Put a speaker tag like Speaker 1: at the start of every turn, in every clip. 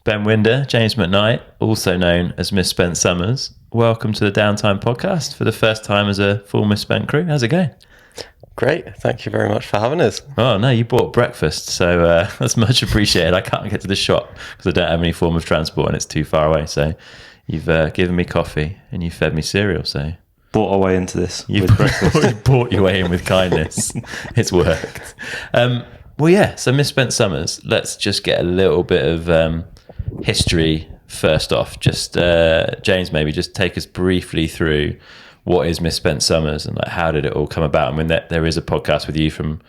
Speaker 1: Ben Winder, James McKnight, also known as Misspent Summers. Welcome to the Downtime podcast for the first time as a full Misspent crew. How's it going?
Speaker 2: Great. Thank you very much for having us.
Speaker 1: Oh, no, you bought breakfast, so that's much appreciated. I can't get to the shop because I don't have any form of transport and it's too far away. So you've given me coffee and you fed me cereal. So
Speaker 3: bought our way into this
Speaker 1: you've
Speaker 3: with breakfast.
Speaker 1: bought your way in with kindness. It's worked. Well, yeah, so Misspent Summers. Let's just get a little bit of history first off. Just James, maybe just take us briefly through what is Misspent Summers and like how did it all come about. I mean, there is a podcast with you from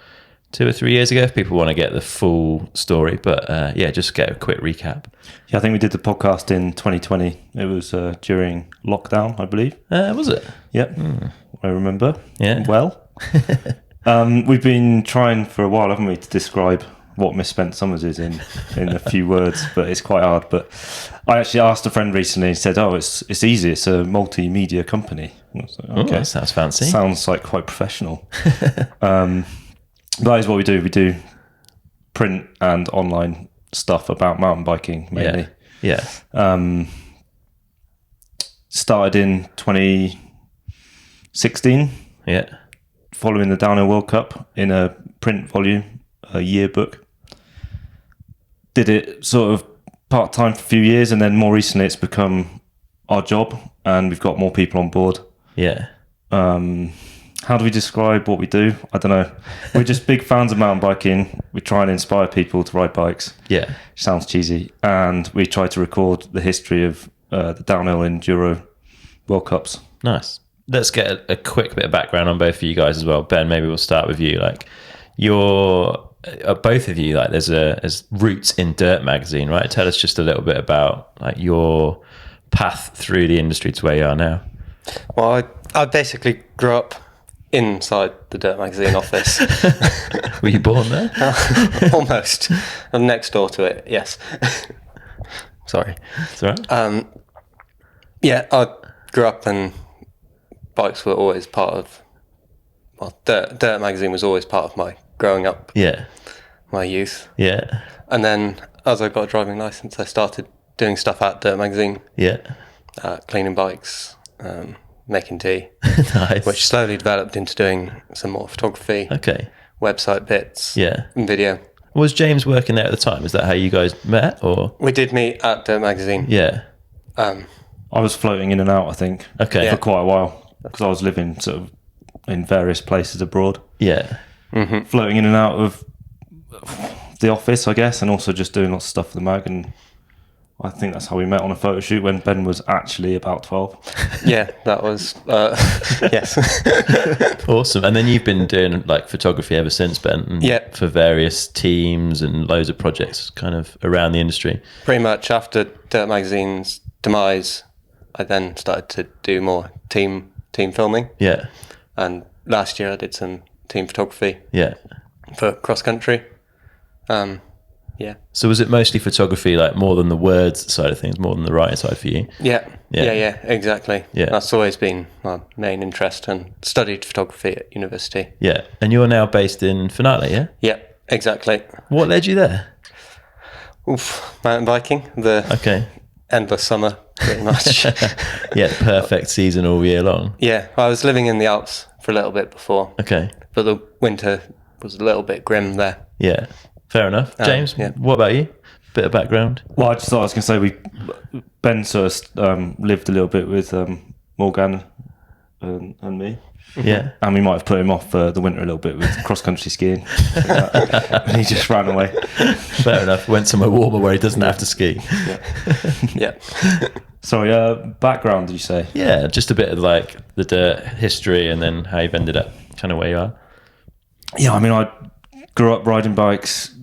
Speaker 1: 2 or 3 years ago if people want to get the full story, but yeah, just get a quick recap.
Speaker 3: Yeah, I think we did the podcast in 2020. It was during lockdown, I believe.
Speaker 1: Was it?
Speaker 3: Yep, I remember.
Speaker 1: Yeah.
Speaker 3: Well, we've been trying for a while, haven't we, to describe what Misspent Summers is in a few words, but it's quite hard. But I actually asked a friend recently, he said, oh, it's easy, it's a multimedia company. I was like,
Speaker 1: Okay, that sounds fancy.
Speaker 3: Sounds like quite professional. That is what we do. We do print and online stuff about mountain biking mainly.
Speaker 1: Yeah.
Speaker 3: Started in 2016.
Speaker 1: Yeah.
Speaker 3: Following the Downhill World Cup in a print volume, a yearbook. Did it sort of part-time for a few years, and then more recently it's become our job and we've got more people on board.
Speaker 1: Yeah.
Speaker 3: How do we describe what we do? I don't know. We're just big fans of mountain biking. We try and inspire people to ride bikes.
Speaker 1: Yeah.
Speaker 3: Sounds cheesy. And we try to record the history of the downhill enduro World Cups.
Speaker 1: Nice. Let's get a quick bit of background on both of you guys as well. Ben, maybe we'll start with you. Like, both of you, like, there's roots in Dirt magazine, right? Tell us just a little bit about like your path through the industry to where you are now.
Speaker 2: Well, I basically grew up inside the Dirt magazine office.
Speaker 1: Were you born there?
Speaker 2: Almost. I'm next door to it, yes. Sorry.
Speaker 1: That's all right.
Speaker 2: Yeah, I grew up and bikes were always part of, well, Dirt magazine was always part of my growing up,
Speaker 1: Yeah.
Speaker 2: my youth.
Speaker 1: Yeah.
Speaker 2: And then as I got a driving licence, I started doing stuff at Dirt magazine,
Speaker 1: Yeah.
Speaker 2: cleaning bikes, making tea,
Speaker 1: Nice.
Speaker 2: which slowly developed into doing some more photography,
Speaker 1: Okay.
Speaker 2: website bits,
Speaker 1: Yeah.
Speaker 2: and video.
Speaker 1: Was James working there at the time? Is that how you guys met, or?
Speaker 2: We did meet at Dirt magazine.
Speaker 1: Yeah.
Speaker 3: I was floating in and out, I think,
Speaker 1: Okay.
Speaker 3: for quite a while because I was living sort of in various places abroad.
Speaker 1: Yeah.
Speaker 3: Floating in and out of the office, I guess, and also just doing lots of stuff for the mag. And I think that's how we met on a photo shoot when Ben was actually about 12.
Speaker 2: Yeah, that was, yes.
Speaker 1: Awesome. And then you've been doing like photography ever since, Ben. And
Speaker 2: Yeah.
Speaker 1: For various teams and loads of projects kind of around the industry.
Speaker 2: Pretty much after Dirt magazine's demise, I then started to do more team filming.
Speaker 1: Yeah.
Speaker 2: And last year I did some team photography
Speaker 1: Yeah.
Speaker 2: for cross country. Yeah.
Speaker 1: So was it mostly photography, like more than the words side of things, more than the writing side for you?
Speaker 2: Yeah,
Speaker 1: Yeah.
Speaker 2: exactly.
Speaker 1: Yeah.
Speaker 2: That's always been my main interest, and studied photography at university.
Speaker 1: Yeah. And you're now based in Finale, yeah?
Speaker 2: Yeah, exactly.
Speaker 1: What led you there?
Speaker 2: Oof, mountain biking, the
Speaker 1: Okay.
Speaker 2: endless summer, pretty much.
Speaker 1: Yeah, perfect season all year long.
Speaker 2: Yeah, I was living in the Alps for a little bit before,
Speaker 1: Okay.
Speaker 2: but the winter was a little bit grim there.
Speaker 1: Yeah. Fair enough. James,
Speaker 2: yeah.
Speaker 1: what about you? Bit of background?
Speaker 3: Well, I just thought I was going to say Ben sort of lived a little bit with Morgan and me.
Speaker 1: Yeah.
Speaker 3: And we might have put him off for the winter a little bit with cross-country skiing. And he just ran away.
Speaker 1: Fair enough. Went somewhere warmer where he doesn't have to ski.
Speaker 2: Yeah.
Speaker 3: Sorry, background, did you say?
Speaker 1: Yeah, just a bit of like the Dirt history and then how you've ended up kind of where you are.
Speaker 3: Yeah, I mean, I grew up riding bikes,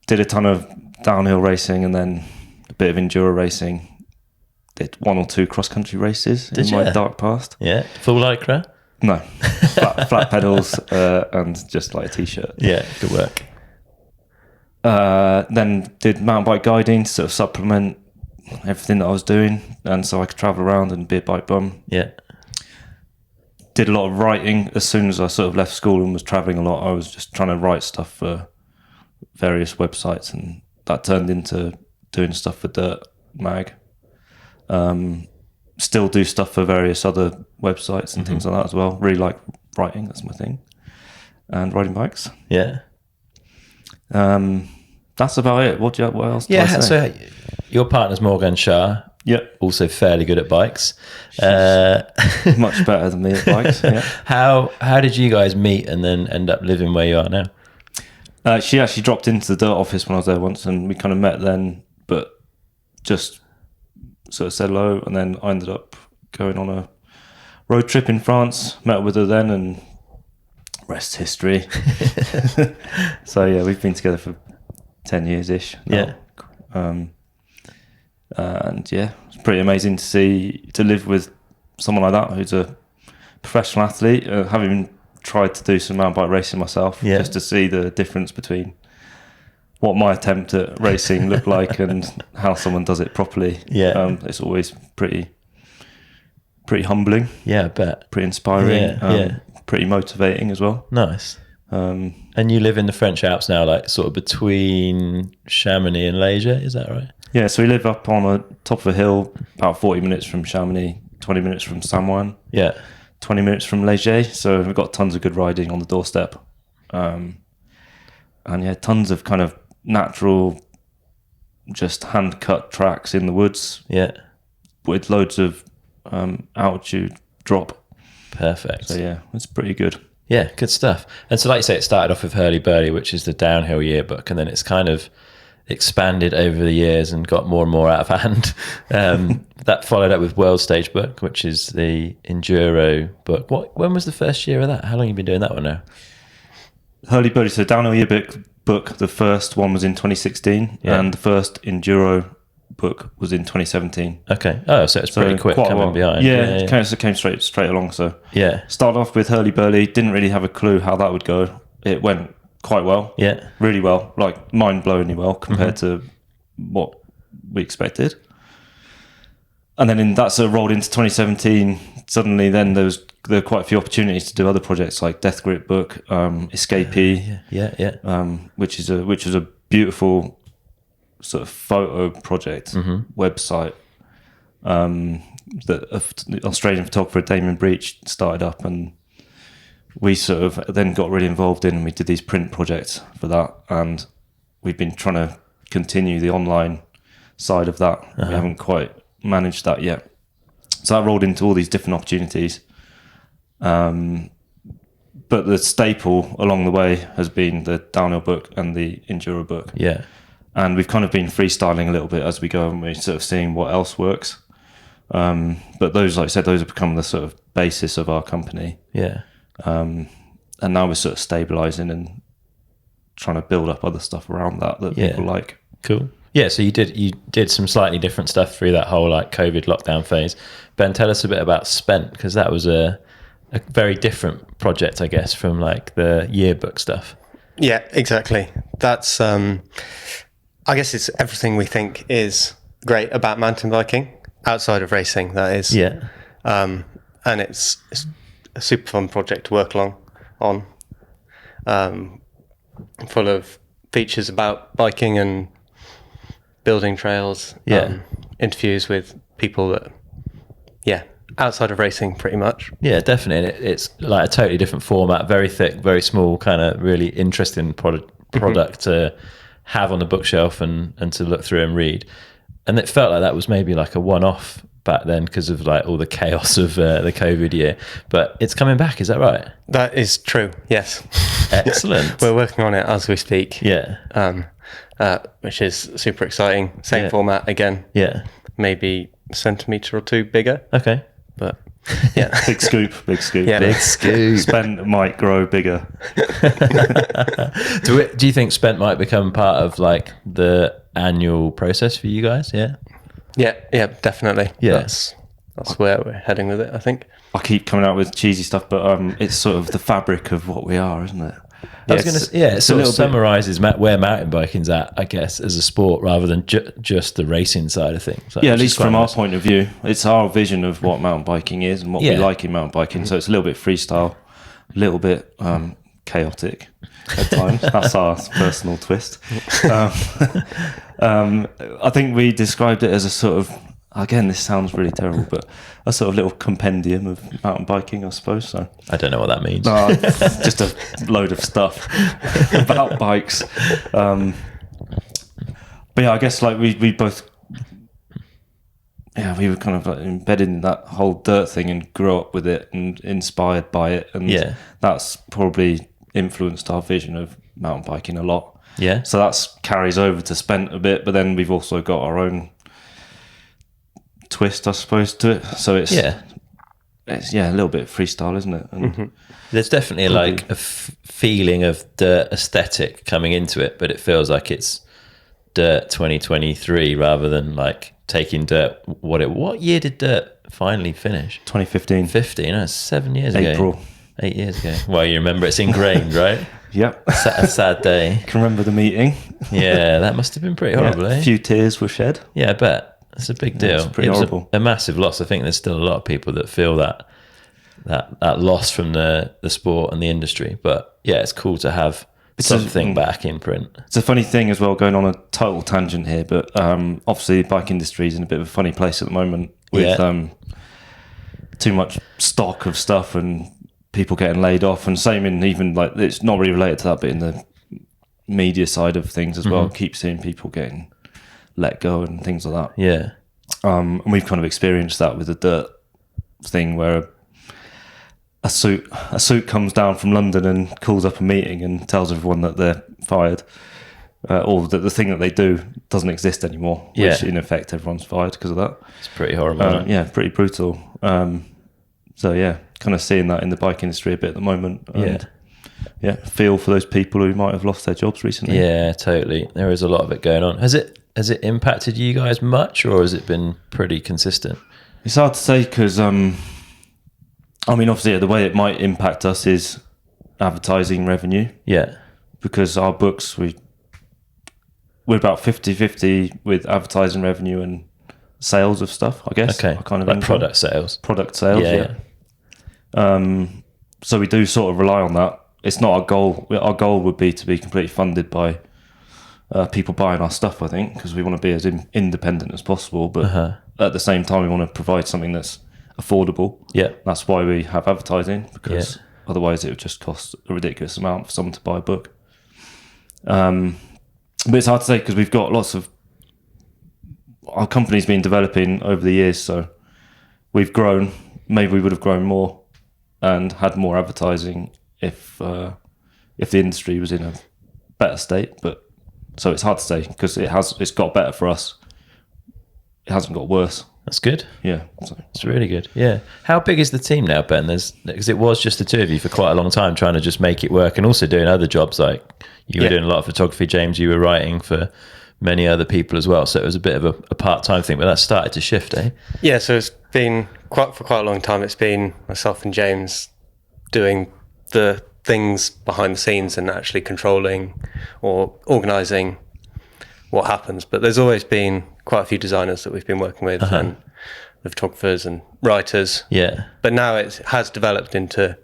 Speaker 3: did a ton of downhill racing and then a bit of enduro racing. Did 1 or 2 cross-country races in my dark past.
Speaker 1: Yeah. Full lycra?
Speaker 3: No, flat pedals and just like a t-shirt.
Speaker 1: Yeah, good work.
Speaker 3: Then did mountain bike guiding to sort of supplement everything that I was doing, and so I could travel around and be a bike bum.
Speaker 1: Yeah.
Speaker 3: Did a lot of writing as soon as I sort of left school and was traveling a lot. I was just trying to write stuff for various websites, and that turned into doing stuff for Dirt Mag. Still do stuff for various other websites and things like that as well. Really like writing, that's my thing. And riding bikes.
Speaker 1: Yeah.
Speaker 3: That's about it. What else do I say?
Speaker 1: So your partner's Morgan Shah.
Speaker 3: Yep.
Speaker 1: Also fairly good at bikes.
Speaker 3: Much better than me at bikes. Yeah.
Speaker 1: How did you guys meet and then end up living where you are now?
Speaker 3: She actually dropped into the Dirt office when I was there once, and we kind of met then, but just sort of said hello, and then I ended up going on a road trip in France, met with her then, and rest history. So yeah, we've been together for 10 years-ish now. Yeah. And yeah, it's pretty amazing to live with someone like that who's a professional athlete, having tried to do some mountain bike racing myself, just to see the difference between what my attempt at racing looked like and how someone does it properly. It's always pretty humbling.
Speaker 1: Yeah, I bet.
Speaker 3: Pretty inspiring. Pretty motivating as well.
Speaker 1: Nice. And you live in the French Alps now, like sort of between Chamonix and Leger, is that right?
Speaker 3: Yeah, so we live up on the top of a hill, about 40 minutes from Chamonix, 20 minutes from Samoin.
Speaker 1: Yeah.
Speaker 3: 20 minutes from Leger, so we've got tons of good riding on the doorstep. And yeah, tons of kind of natural, just hand-cut tracks in the woods.
Speaker 1: Yeah.
Speaker 3: With loads of altitude drop.
Speaker 1: Perfect.
Speaker 3: So yeah, it's pretty good.
Speaker 1: Yeah, good stuff. And so like you say, it started off with Hurly Burly, which is the downhill yearbook, and then it's kind of expanded over the years and got more and more out of hand. That followed up with World Stage Book, which is the enduro book. When was the first year of that? How long have you been doing that one now?
Speaker 3: Hurly Burly, so downhill yearbook book, the first one was in 2016, and the first enduro book was in 2017.
Speaker 1: Okay. Oh, so it's pretty quick coming behind.
Speaker 3: Yeah. It came straight along. So
Speaker 1: yeah,
Speaker 3: started off with Hurly Burly, didn't really have a clue how that would go. It went quite well.
Speaker 1: Yeah.
Speaker 3: Really well, like mind-blowingly well compared to what we expected. And then that sort of rolled into 2017. Suddenly then there were quite a few opportunities to do other projects like Death Grip Book, Escapee, which is a beautiful sort of photo project website that the Australian photographer Damien Breach started up, and we sort of then got really involved in, and we did these print projects for that, and we've been trying to continue the online side of that. We haven't quite managed that yet. So that rolled into all these different opportunities. But the staple along the way has been the downhill book and the enduro book.
Speaker 1: Yeah.
Speaker 3: And we've kind of been freestyling a little bit as we go, and we're sort of seeing what else works. But those, like I said, those have become the sort of basis of our company.
Speaker 1: Yeah.
Speaker 3: And now we're sort of stabilising and trying to build up other stuff around that people like.
Speaker 1: Cool. Yeah, so you did some slightly different stuff through that whole like COVID lockdown phase. Ben, tell us a bit about Spent, because that was a very different project, I guess, from like the yearbook stuff.
Speaker 2: Yeah, exactly. That's I guess it's everything we think is great about mountain biking outside of racing. That is.
Speaker 1: Yeah.
Speaker 2: And it's a super fun project to work on. Full of features about biking and building trails. Interviews with people that, outside of racing, pretty much.
Speaker 1: Yeah, definitely. It's like a totally different format, very thick, very small, kind of really interesting product to have on the bookshelf and to look through and read. And it felt like that was maybe like a one-off back then because of like all the chaos of the COVID year. But it's coming back, is that right?
Speaker 2: That is true, yes.
Speaker 1: Excellent.
Speaker 2: We're working on it as we speak.
Speaker 1: Yeah.
Speaker 2: Which is super exciting. Same format again.
Speaker 1: Yeah.
Speaker 2: Maybe a centimetre or two bigger.
Speaker 1: Okay.
Speaker 2: But yeah.
Speaker 3: Big scoop.
Speaker 2: Yeah.
Speaker 1: Big scoop.
Speaker 3: Spent might grow bigger.
Speaker 1: Do you think Spent might become part of like the annual process for you guys? Yeah.
Speaker 2: Yeah, definitely.
Speaker 1: Yeah.
Speaker 2: That's where we're heading with it, I think.
Speaker 3: I keep coming out with cheesy stuff, but it's sort of the fabric of what we are, isn't it?
Speaker 1: It sort of summarises where mountain biking's at, I guess, as a sport rather than just the racing side of things.
Speaker 3: Like, at least from our point of view, it's our vision of what mountain biking is and what we like in mountain biking. So it's a little bit freestyle, a little bit chaotic at times. That's our personal twist. I think we described it as a sort of, again, this sounds really terrible, but a sort of little compendium of mountain biking, I suppose. So
Speaker 1: I don't know what that means.
Speaker 3: just a load of stuff about bikes. But yeah, I guess like we both, we were kind of like embedded in that whole dirt thing and grew up with it and inspired by it, and that's probably influenced our vision of mountain biking a lot.
Speaker 1: Yeah.
Speaker 3: So that's carries over to Spent a bit, but then we've also got our own twist, I suppose, to it. So it's a little bit freestyle, isn't it? And
Speaker 1: there's definitely like a feeling of dirt aesthetic coming into it, but it feels like it's dirt 2023 rather than like taking dirt. What year did dirt finally finish?
Speaker 3: 2015.
Speaker 1: 15. That's 7 years ago.
Speaker 3: April.
Speaker 1: 8 years ago. Well, you remember it's ingrained, right?
Speaker 3: Yep.
Speaker 1: A sad day.
Speaker 3: Can remember the meeting.
Speaker 1: Yeah, that must have been pretty horrible.
Speaker 3: A few tears were shed.
Speaker 1: Yeah, I bet. It's a big deal.
Speaker 3: It's pretty horrible.
Speaker 1: A massive loss. I think there's still a lot of people that feel that loss from the sport and the industry. But yeah, it's cool to have something back in print.
Speaker 3: It's a funny thing as well, going on a total tangent here, but obviously the bike industry is in a bit of a funny place at the moment with too much stock of stuff and people getting laid off, and same in even like, it's not really related to that, but in the media side of things as well, keep seeing people getting let go and things like that.
Speaker 1: Yeah.
Speaker 3: And we've kind of experienced that with the dirt thing, where a suit comes down from London and calls up a meeting and tells everyone that they're fired, or that the thing that they do doesn't exist anymore, which in effect everyone's fired because of that.
Speaker 1: It's pretty horrible.
Speaker 3: Pretty brutal. So yeah, kind of seeing that in the bike industry a bit at the moment. And feel for those people who might have lost their jobs recently.
Speaker 1: Yeah, totally. There is a lot of it going on. Has it impacted you guys much, or has it been pretty consistent?
Speaker 3: It's hard to say because, obviously the way it might impact us is advertising revenue. Yeah. Because our books, we're about 50-50 with advertising revenue and sales of stuff, I guess.
Speaker 1: Okay.
Speaker 3: Kind of
Speaker 1: like product sales.
Speaker 3: Product sales, yeah. So we do sort of rely on that. It's not our goal. Our goal would be to be completely funded by people buying our stuff, I think, because we want to be as independent as possible. But at the same time, we want to provide something that's affordable. Yeah. That's why we have advertising, because otherwise it would just cost a ridiculous amount for someone to buy a book. But it's hard to say because we've got lots of... Our company's been developing over the years, so we've grown. Maybe we would have grown more and had more advertising if the industry was in a better state. But so it's hard to say because it's got better for us. It hasn't got worse.
Speaker 1: That's good.
Speaker 3: Yeah, so.
Speaker 1: It's really good. Yeah. How big is the team now, Ben? Because it was just the two of you for quite a long time, trying to just make it work, and also doing other jobs. Like you were doing a lot of photography, James. You were writing for many other people as well. So it was a bit of a part-time thing, but that started to shift, eh?
Speaker 2: Yeah. So it's been for quite a long time. It's been myself and James doing the things behind the scenes and actually controlling or organising what happens. But there's always been quite a few designers that we've been working with and the photographers and writers. Yeah. But now it has developed into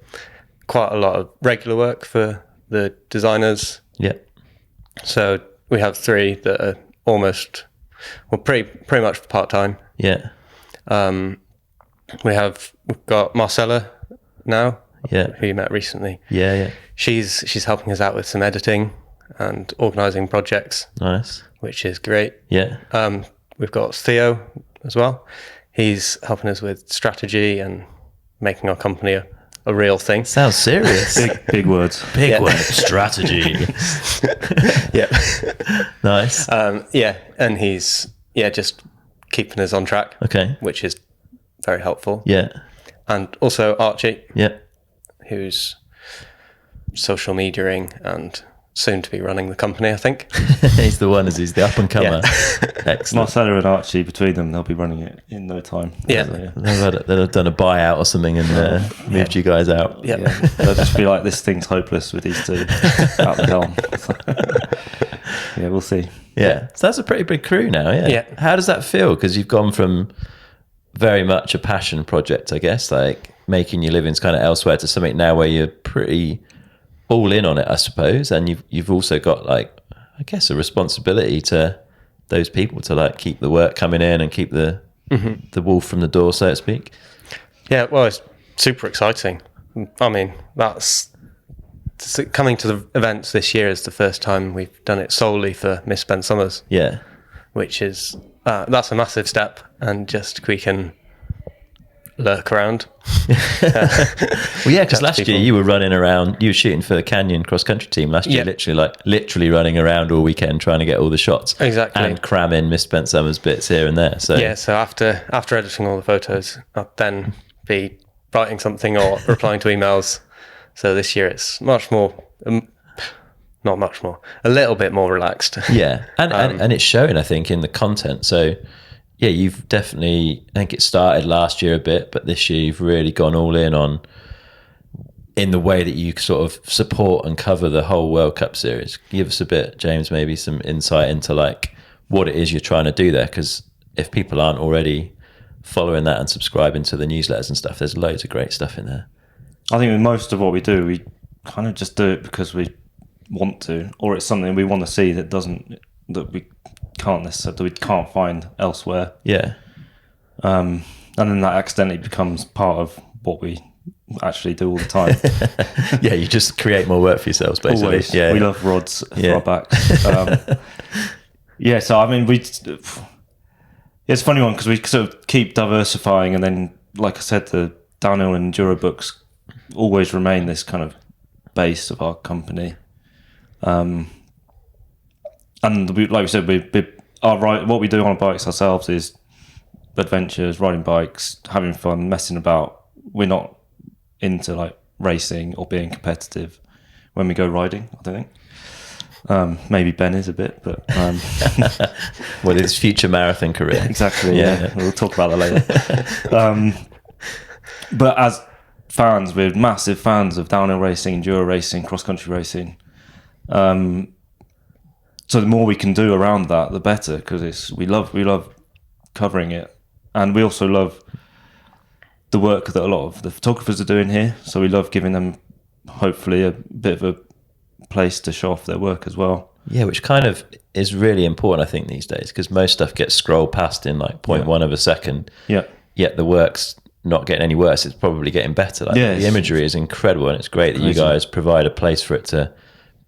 Speaker 2: quite a lot of regular work for the designers. Yeah. So we have three that are almost, pretty much part-time. Yeah. We've got Marcella now. Yeah. Who you met recently. Yeah, yeah. She's helping us out with some editing and organising projects. Nice. Which is great. Yeah. We've got Theo as well. He's helping us with strategy and making our company a real thing.
Speaker 1: Sounds serious.
Speaker 3: Big words.
Speaker 1: Big words. Strategy.
Speaker 2: Yeah.
Speaker 1: Nice.
Speaker 2: Yeah. And he's just keeping us on track. Okay. Which is very helpful. Yeah. And also Archie. Yeah. Who's social mediaing and soon to be running the company, I think.
Speaker 1: He's the one, he's the up and comer.
Speaker 3: Yeah.
Speaker 1: Excellent.
Speaker 3: Marcella and Archie, between them, they'll be running it in no time.
Speaker 1: Yeah. They'll have done a buyout or something and moved you guys out.
Speaker 3: Yeah. They'll just be like, this thing's hopeless with these two at the helm. Yeah, we'll see.
Speaker 1: Yeah. So that's a pretty big crew now, yeah. How does that feel? Because you've gone from very much a passion project, I guess, like making your livings kind of elsewhere, to something now where you're pretty all in on it, I suppose, and you've also got like, I guess, a responsibility to those people to like keep the work coming in and keep the wolf from the door, so to speak.
Speaker 2: Yeah, well, it's super exciting. I mean, that's coming to the events this year is the first time we've done it solely for Misspent Summers.
Speaker 1: Yeah.
Speaker 2: Which is that's a massive step, and just we can lurk around.
Speaker 1: Well, yeah, because last year you were running around, you were shooting for the Canyon cross country team last year, literally running around all weekend trying to get all the shots,
Speaker 2: exactly,
Speaker 1: and cramming Misspent Summers bits here and there. So
Speaker 2: yeah, so after editing all the photos, I'd then be writing something or replying to emails. So this year it's much more. Not much more, a little bit more relaxed.
Speaker 1: Yeah, and it's showing, I think, in the content. So, yeah, you've definitely, I think it started last year a bit, but this year you've really gone all in the way that you sort of support and cover the whole World Cup series. Give us a bit, James, maybe some insight into like what it is you're trying to do there, because if people aren't already following that and subscribing to the newsletters and stuff, there's loads of great stuff in there.
Speaker 3: I think with most of what we do, we kind of just do it because we want to, or it's something we want to see that we can't find elsewhere.
Speaker 1: Yeah.
Speaker 3: And then that accidentally becomes part of what we actually do all the time.
Speaker 1: Yeah, you just create more work for yourselves, basically.
Speaker 3: Always.
Speaker 1: Yeah,
Speaker 3: we love rods for our backs. Yeah, so I mean, it's a funny one because we sort of keep diversifying, and then, like I said, the downhill and enduro books always remain this kind of base of our company. And like we said, what we do on our bikes ourselves is adventures, riding bikes, having fun, messing about. We're not into like racing or being competitive when we go riding, I don't think. Maybe Ben is a bit, but
Speaker 1: well, his future marathon career.
Speaker 3: Exactly. Yeah, we'll talk about that later. But as fans, we're massive fans of downhill racing, enduro racing, cross country racing. So the more we can do around that, the better, because we love covering it, and we also love the work that a lot of the photographers are doing here. So we love giving them hopefully a bit of a place to show off their work as well.
Speaker 1: Yeah, which kind of is really important, I think, these days, because most stuff gets scrolled past in like 0.1 of a second.
Speaker 3: Yeah.
Speaker 1: Yet the work's not getting any worse; it's probably getting better. Like, the imagery is incredible, and it's great that you guys provide a place for it to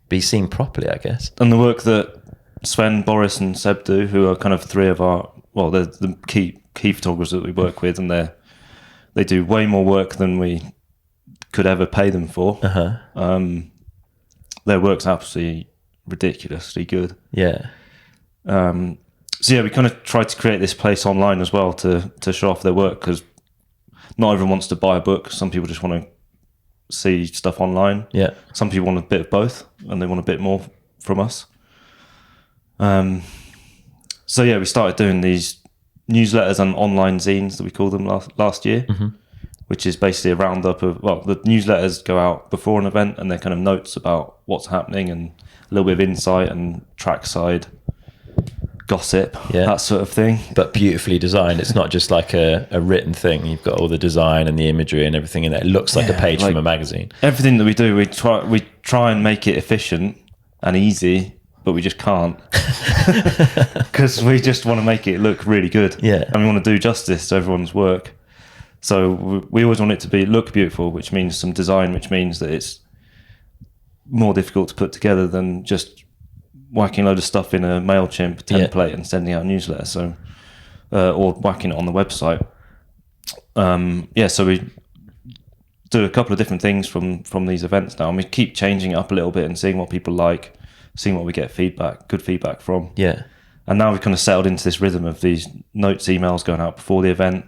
Speaker 1: be seen properly, I guess.
Speaker 3: And the work that Sven, Boris and Seb do, who are kind of three of our, well, they're the key photographers that we work with, and they do way more work than we could ever pay them for. Their work's absolutely ridiculously good.
Speaker 1: Yeah.
Speaker 3: So yeah, we kind of try to create this place online as well to show off their work, because not everyone wants to buy a book. Some people just want to see stuff online.
Speaker 1: Yeah.
Speaker 3: Some people want a bit of both, and they want a bit more from us. So yeah, we started doing these newsletters and online zines that we call them last year, which is basically a roundup of, well, the newsletters go out before an event, and they're kind of notes about what's happening and a little bit of insight and trackside gossip, that sort of thing.
Speaker 1: But beautifully designed. It's not just like a written thing. You've got all the design and the imagery and everything in there. It looks like a page from a magazine.
Speaker 3: Everything that we do, we try and make it efficient and easy, but we just can't, because we just want to make it look really good.
Speaker 1: Yeah.
Speaker 3: And we want to do justice to everyone's work. So we always want it to look beautiful, which means some design, which means that it's more difficult to put together than just whacking a load of stuff in a MailChimp template and sending out a newsletter. So, or whacking it on the website. So we do a couple of different things from these events now, and we keep changing it up a little bit and seeing what people like, seeing what we get good feedback from. Yeah. And now we've kind of settled into this rhythm of these notes, emails going out before the event,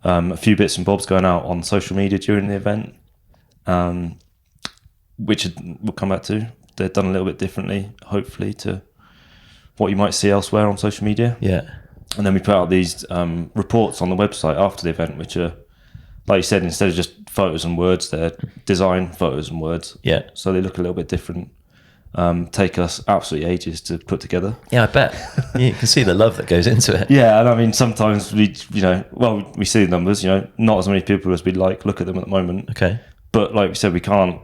Speaker 3: a few bits and bobs going out on social media during the event, which we'll come back to. They're done a little bit differently, hopefully, to what you might see elsewhere on social media. Yeah. And then we put out these reports on the website after the event, which are, like you said, instead of just photos and words, they're design photos and words. Yeah. So they look a little bit different. Take us absolutely ages to put together.
Speaker 1: Yeah, I bet. You can see the love that goes into it.
Speaker 3: Yeah, and I mean, sometimes we see the numbers, not as many people as we'd like look at them at the moment.
Speaker 1: Okay.
Speaker 3: But like we said, we can't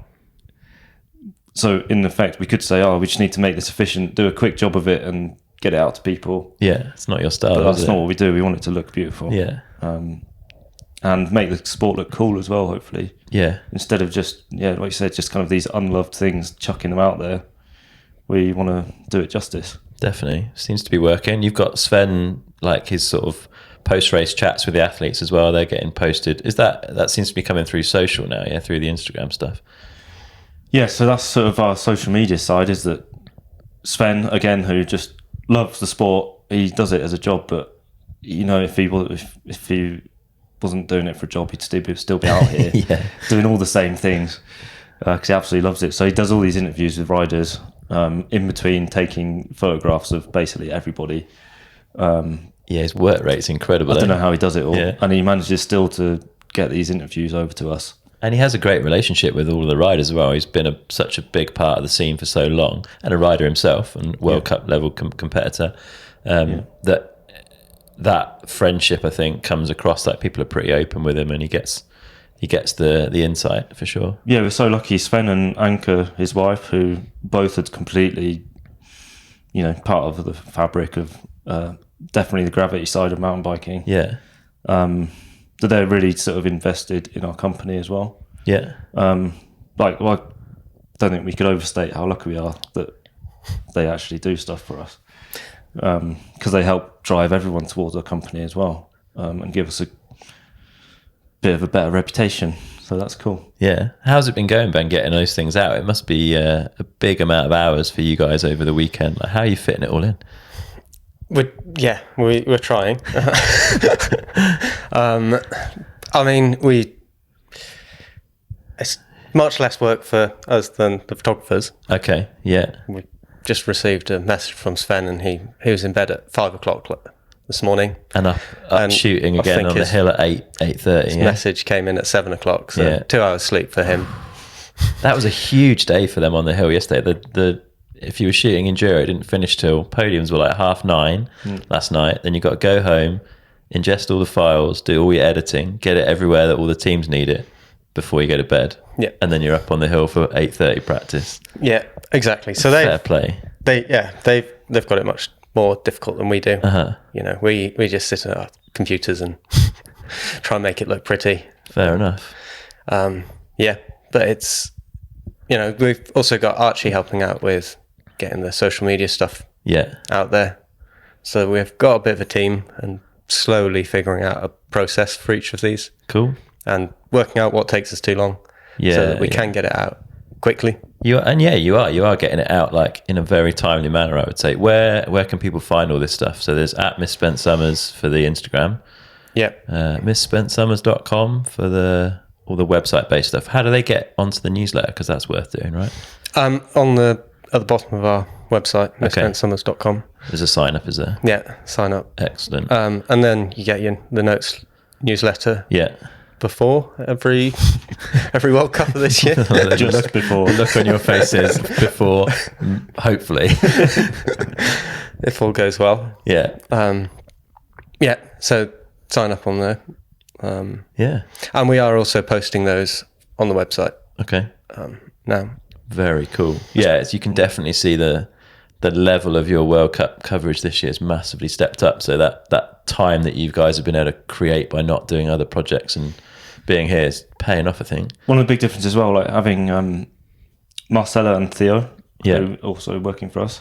Speaker 3: So in effect, we could say, oh, we just need to make this efficient, do a quick job of it, and get it out to people.
Speaker 1: Yeah, it's not your style.
Speaker 3: But that's
Speaker 1: is
Speaker 3: not
Speaker 1: it?
Speaker 3: what we do. We want it to look beautiful.
Speaker 1: Yeah,
Speaker 3: And make the sport look cool as well, hopefully.
Speaker 1: yeah,
Speaker 3: Instead of just, like you said, just kind of these unloved things, chucking them out there. We want to do it justice.
Speaker 1: definitely. Seems to be working. You've got Sven, like his sort of post-race chats with the athletes as well. They're getting posted. Is that seems to be coming through social now? Yeah, through the Instagram stuff.
Speaker 3: Yeah, so that's sort of our social media side, is that Sven, again, who just loves the sport, he does it as a job, but if he wasn't doing it for a job, he'd still be out here
Speaker 1: Yeah,
Speaker 3: doing all the same things, because he absolutely loves it. So he does all these interviews with riders, in between taking photographs of basically everybody.
Speaker 1: yeah. His work rate's incredible.
Speaker 3: I don't know how he does it all,
Speaker 1: Yeah.
Speaker 3: and he manages still to get these interviews over to us.
Speaker 1: And he has a great relationship with all of the riders as well. He's been such a big part of the scene for so long, and a rider himself, and World Cup level competitor. That friendship, I think, comes across. Like, people are pretty open with him, and he gets the insight for sure.
Speaker 3: Yeah, we're so lucky. Sven and Anka, his wife, who both had completely, part of the fabric of definitely the gravity side of mountain biking.
Speaker 1: Yeah,
Speaker 3: That they're really sort of invested in our company as well.
Speaker 1: yeah,
Speaker 3: I don't think we could overstate how lucky we are that they actually do stuff for us, because they help drive everyone towards our company as well, and give us a bit of a better reputation. So that's cool.
Speaker 1: yeah. How's it been going, Ben, getting those things out? It must be a big amount of hours for you guys over the weekend. Like, how are you fitting it all in?
Speaker 2: We're trying. It's much less work for us than the photographers.
Speaker 1: Okay, yeah,
Speaker 2: We just received a message from Sven, and he was in bed at 5:00 this morning.
Speaker 1: and up
Speaker 2: And
Speaker 1: shooting
Speaker 2: I
Speaker 1: again
Speaker 2: think
Speaker 1: on the
Speaker 2: his-
Speaker 1: hill at 8:30.
Speaker 2: His
Speaker 1: Yeah.
Speaker 2: message came in at 7:00, so
Speaker 1: Yeah.
Speaker 2: 2 hours sleep for him.
Speaker 1: That was a huge day for them on the hill yesterday. The if you were shooting enduro, it didn't finish till podiums were like 9:30 last night. Then you got to go home, ingest all the files, do all your editing, get it everywhere that all the teams need it before you go to bed.
Speaker 2: Yeah.
Speaker 1: And then you're up on the hill for 8:30 practice.
Speaker 2: Yeah, exactly. So
Speaker 1: Fair play.
Speaker 2: they've got it much more difficult than we do.
Speaker 1: Uh-huh.
Speaker 2: We just sit at our computers and try and make it look pretty.
Speaker 1: Fair enough.
Speaker 2: But it's we've also got Archie helping out with getting the social media stuff
Speaker 1: Yeah.
Speaker 2: out there. So we've got a bit of a team and slowly figuring out a process for each of these
Speaker 1: Cool.
Speaker 2: and working out what takes us too long,
Speaker 1: Yeah.
Speaker 2: so that we can get it out quickly.
Speaker 1: You are getting it out like in a very timely manner, I would say. Where can people find all this stuff? So there's at Misspent Summers for the Instagram,
Speaker 2: Yeah.
Speaker 1: misspentsummers.com for all the website based stuff. How do they get onto the newsletter? Because that's worth doing, right?
Speaker 2: At the bottom of our website, misspentsummers.com.
Speaker 1: There's a sign up, is there?
Speaker 2: Yeah, sign up.
Speaker 1: Excellent.
Speaker 2: And then you get the notes newsletter
Speaker 1: Yeah.
Speaker 2: before every World Cup of this year.
Speaker 3: Just before.
Speaker 1: Look on your faces before, hopefully.
Speaker 2: If all goes well.
Speaker 1: Yeah.
Speaker 2: So sign up on there.
Speaker 1: Yeah.
Speaker 2: And we are also posting those on the website
Speaker 1: Okay.
Speaker 2: now.
Speaker 1: Very cool. Yeah, you can definitely see the level of your World Cup coverage this year has massively stepped up. So that time that you guys have been able to create by not doing other projects and being here is paying off, I think.
Speaker 3: One of the big differences as well, like having Marcella and Theo,
Speaker 1: Yeah.
Speaker 3: who are also working for us.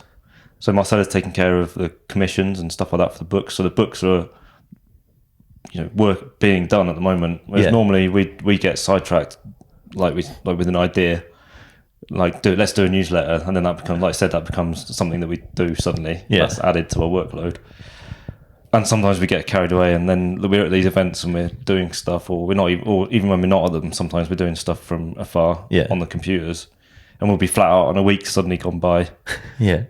Speaker 3: So Marcella's taking care of the commissions and stuff like that for the books. So the books are, work being done at the moment. Whereas
Speaker 1: Yeah.
Speaker 3: normally we get sidetracked, like with an idea, like let's do a newsletter, and then that becomes, like I said, that becomes something that we do suddenly.
Speaker 1: Yeah.
Speaker 3: That's added to our workload. And sometimes we get carried away, and then we're at these events and we're doing stuff, or we're not, or even when we're not at them, sometimes we're doing stuff from afar
Speaker 1: Yeah.
Speaker 3: on the computers, and we'll be flat out, and a week suddenly gone by,
Speaker 1: Yeah.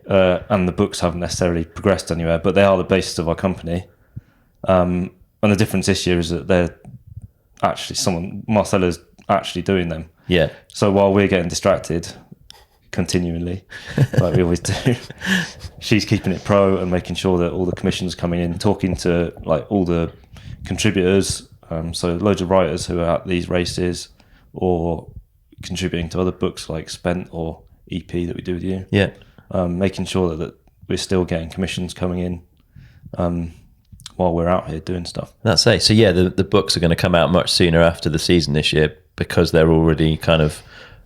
Speaker 3: and the books haven't necessarily progressed anywhere, but they are the basis of our company. And the difference this year is that they're actually Marcella's actually doing them.
Speaker 1: Yeah.
Speaker 3: So while we're getting distracted continually, like we always do, she's keeping it pro and making sure that all the commissions coming in, talking to like all the contributors, so loads of writers who are at these races or contributing to other books like Spent or EP that we do with you.
Speaker 1: Yeah.
Speaker 3: Making sure that we're still getting commissions coming in while we're out here doing stuff.
Speaker 1: That's it. So yeah, the books are going to come out much sooner after the season this year because they're already kind of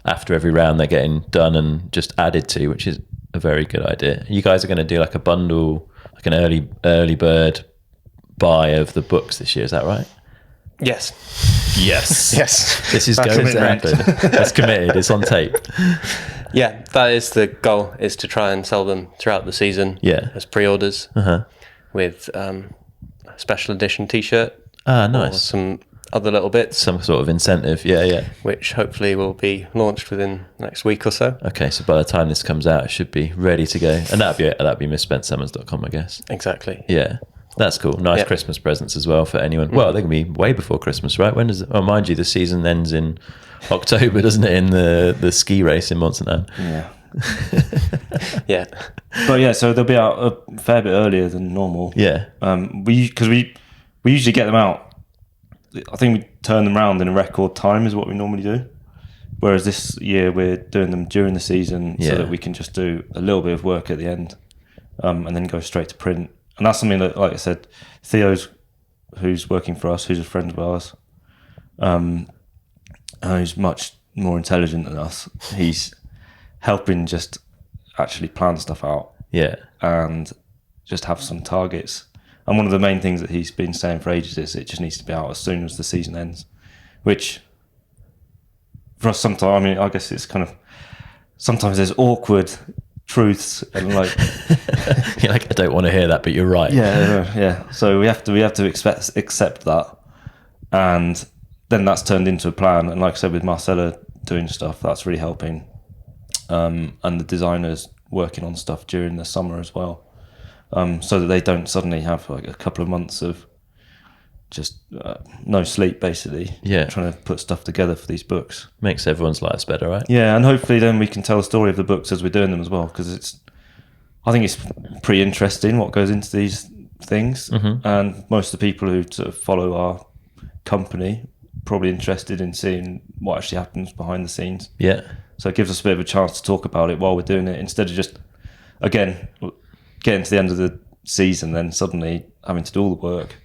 Speaker 1: after every round they're getting done and just added to, which is a very good idea. You guys are going to do like a bundle, like an early bird buy of the books this year. Is that right?
Speaker 2: Yes.
Speaker 1: Yes.
Speaker 2: Yes.
Speaker 1: This is
Speaker 3: That's
Speaker 1: going to
Speaker 3: commitment.
Speaker 1: happen. That's committed. It's on tape.
Speaker 2: Yeah, that is the goal, is to try and sell them throughout the season as pre-orders with a special edition T-shirt.
Speaker 1: Ah,
Speaker 2: Or
Speaker 1: nice.
Speaker 2: some other little bits,
Speaker 1: Some sort of incentive. Yeah.
Speaker 2: which hopefully will be launched within the next week or so.
Speaker 1: Okay, so by the time this comes out, it should be ready to go. And that'd be misspentsummers.com, I guess.
Speaker 2: Exactly.
Speaker 1: Yeah. That's cool. Nice
Speaker 2: Yep.
Speaker 1: Christmas presents as well for anyone. Well, they can be way before Christmas, right? When does it? Oh, mind you, the season ends in October, doesn't it? In the ski race in Monsanto.
Speaker 3: Yeah.
Speaker 2: Yeah.
Speaker 3: But yeah, so they'll be out a fair bit earlier than normal.
Speaker 1: Yeah.
Speaker 3: Because we usually get them out. I think we turn them around in a record time is what we normally do. Whereas this year we're doing them during the season so that we can just do a little bit of work at the end, and then go straight to print. And that's something that, like I said, Theo's, who's working for us, who's a friend of ours, who's much more intelligent than us. He's helping just actually plan stuff out.
Speaker 1: Yeah.
Speaker 3: And just have some targets. And one of the main things that he's been saying for ages is it just needs to be out as soon as the season ends, which for us sometimes, I mean, I guess it's kind of, sometimes there's awkward truths and like,
Speaker 1: You're like, I don't want to hear that, but you're right.
Speaker 3: yeah. So we have to accept that. And then that's turned into a plan. And like I said, with Marcella doing stuff, that's really helping. And the designers working on stuff during the summer as well. So that they don't suddenly have like a couple of months of just no sleep, basically.
Speaker 1: Yeah.
Speaker 3: Trying to put stuff together for these books.
Speaker 1: Makes everyone's lives better, right?
Speaker 3: Yeah, and hopefully then we can tell the story of the books as we're doing them as well, because I think it's pretty interesting what goes into these things. And most of the people who sort of follow our company probably interested in seeing what actually happens behind the scenes.
Speaker 1: Yeah.
Speaker 3: So it gives us a bit of a chance to talk about it while we're doing it, instead of just, again, getting to the end of the season, then suddenly having to do all the work,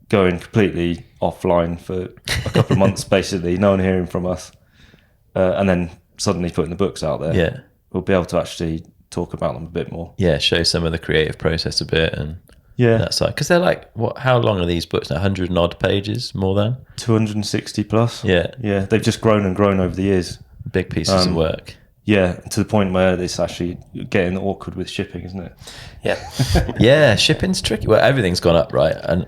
Speaker 3: going completely offline for a couple of months, basically, no one hearing from us, and then suddenly putting the books out there.
Speaker 1: Yeah.
Speaker 3: We'll be able to actually talk about them a bit more.
Speaker 1: Yeah, show some of the creative process a bit and
Speaker 3: Yeah.
Speaker 1: that side. Because they're like, how long are these books now? 100 and odd pages, more than?
Speaker 3: 260 plus.
Speaker 1: Yeah.
Speaker 3: Yeah, they've just grown and grown over the years.
Speaker 1: Big pieces of work.
Speaker 3: Yeah, to the point where it's actually getting awkward with shipping, isn't it?
Speaker 2: Yeah.
Speaker 1: Yeah, shipping's tricky. Well, everything's gone up, right? And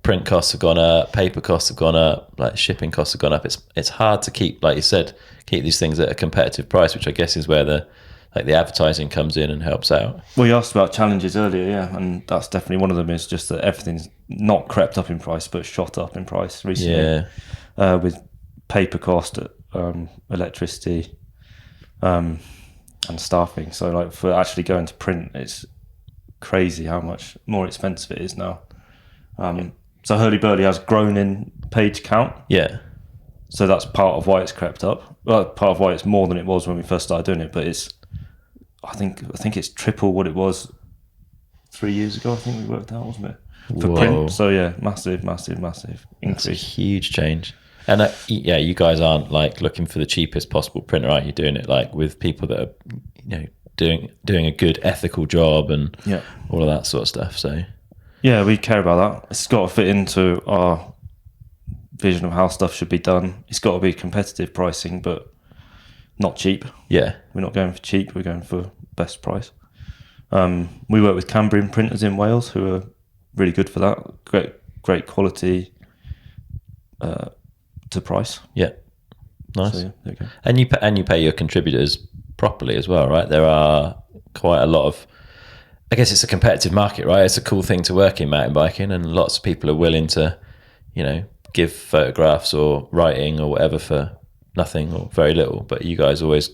Speaker 1: print costs have gone up, paper costs have gone up, like shipping costs have gone up. It's hard to keep, like you said, keep these things at a competitive price, which I guess is where the advertising comes in and helps out.
Speaker 3: Well, you asked about challenges earlier, yeah, and that's definitely one of them, is just that everything's not crept up in price, but shot up in price recently.
Speaker 1: Yeah.
Speaker 3: With paper cost, electricity, and staffing. So like for actually going to print, it's crazy how much more expensive it is now. So Hurly Burly has grown in page count.
Speaker 1: Yeah.
Speaker 3: So that's part of why it's crept up. Well, part of why it's more than it was when we first started doing it, but I think it's triple what it was 3 years ago. I think we worked out, wasn't it? For
Speaker 1: Whoa.
Speaker 3: print. So yeah, massive increase.
Speaker 1: It's a huge change. And yeah, you guys aren't like looking for the cheapest possible printer, aren't you? Doing it like with people that are, doing a good ethical job and all of that sort of stuff. So
Speaker 3: yeah, we care about that. It's got to fit into our vision of how stuff should be done. It's got to be competitive pricing, but not cheap.
Speaker 1: yeah,
Speaker 3: We're not going for cheap. We're going for best price. We work with Cambrian printers in Wales who are really good for that. Great quality to price.
Speaker 1: yeah, nice.
Speaker 3: So, yeah, there you go.
Speaker 1: And you pay your contributors properly as well, right? There are quite a lot of, I guess it's a competitive market, right? It's a cool thing to work in mountain biking, and lots of people are willing to, give photographs or writing or whatever for nothing or very little. But you guys always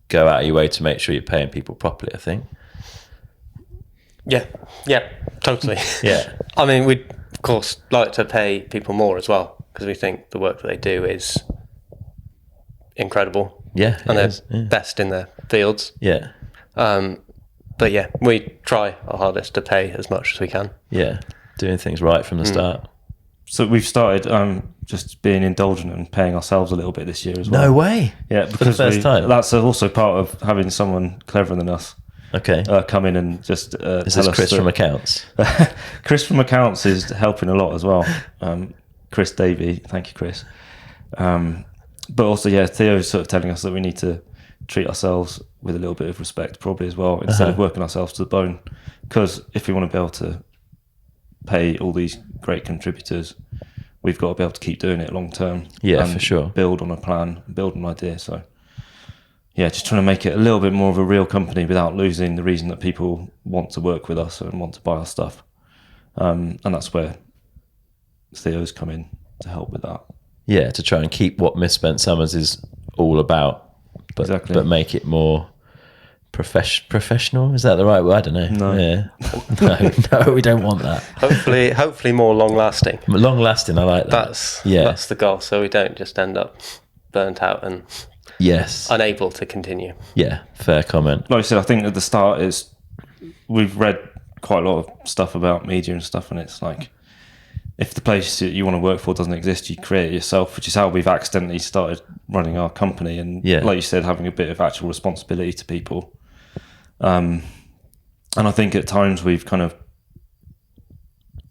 Speaker 1: go out of your way to make sure you're paying people properly, I think.
Speaker 2: Yeah, totally.
Speaker 1: Yeah.
Speaker 2: I mean, we'd of course like to pay people more as well, because we think the work that they do is incredible.
Speaker 1: Yeah,
Speaker 2: and
Speaker 1: it
Speaker 2: they're
Speaker 1: is, yeah.
Speaker 2: best in their fields.
Speaker 1: Yeah,
Speaker 2: But yeah, we try our hardest to pay as much as we can.
Speaker 1: yeah, doing things right from the start.
Speaker 3: So we've started just being indulgent and paying ourselves a little bit this year as well.
Speaker 1: No way.
Speaker 3: Yeah,
Speaker 1: For the first time.
Speaker 3: That's also part of having someone cleverer than us
Speaker 1: Okay.
Speaker 3: come in and just
Speaker 1: Is
Speaker 3: tell
Speaker 1: this
Speaker 3: us
Speaker 1: Chris
Speaker 3: that-
Speaker 1: from accounts?
Speaker 3: Chris from accounts is helping a lot as well. Chris Davey, thank you, Chris. But also, yeah, Theo's sort of telling us that we need to treat ourselves with a little bit of respect, probably as well, instead of working ourselves to the bone. Because if we want to be able to pay all these great contributors, we've got to be able to keep doing it long term.
Speaker 1: Yeah,
Speaker 3: and
Speaker 1: for sure.
Speaker 3: Build on a plan, build an idea. So, yeah, just trying to make it a little bit more of a real company without losing the reason that people want to work with us and want to buy our stuff. And that's where Theo's come in to help with that.
Speaker 1: Yeah, to try and keep what Misspent Summers is all about, but
Speaker 3: Exactly.
Speaker 1: but make it more professional. Is that the right word? I don't know.
Speaker 3: No.
Speaker 1: Yeah. no, we don't want that.
Speaker 2: Hopefully more long lasting.
Speaker 1: Long lasting. I like that.
Speaker 2: That's the goal. So we don't just end up burnt out and
Speaker 1: Yes.
Speaker 2: unable to continue.
Speaker 1: Yeah. Fair comment.
Speaker 3: Like I said, I think at the start we've read quite a lot of stuff about media and stuff, and it's like, if the place that you want to work for doesn't exist, you create it yourself, which is how we've accidentally started running our company. And like you said, having a bit of actual responsibility to people. And I think at times we've kind of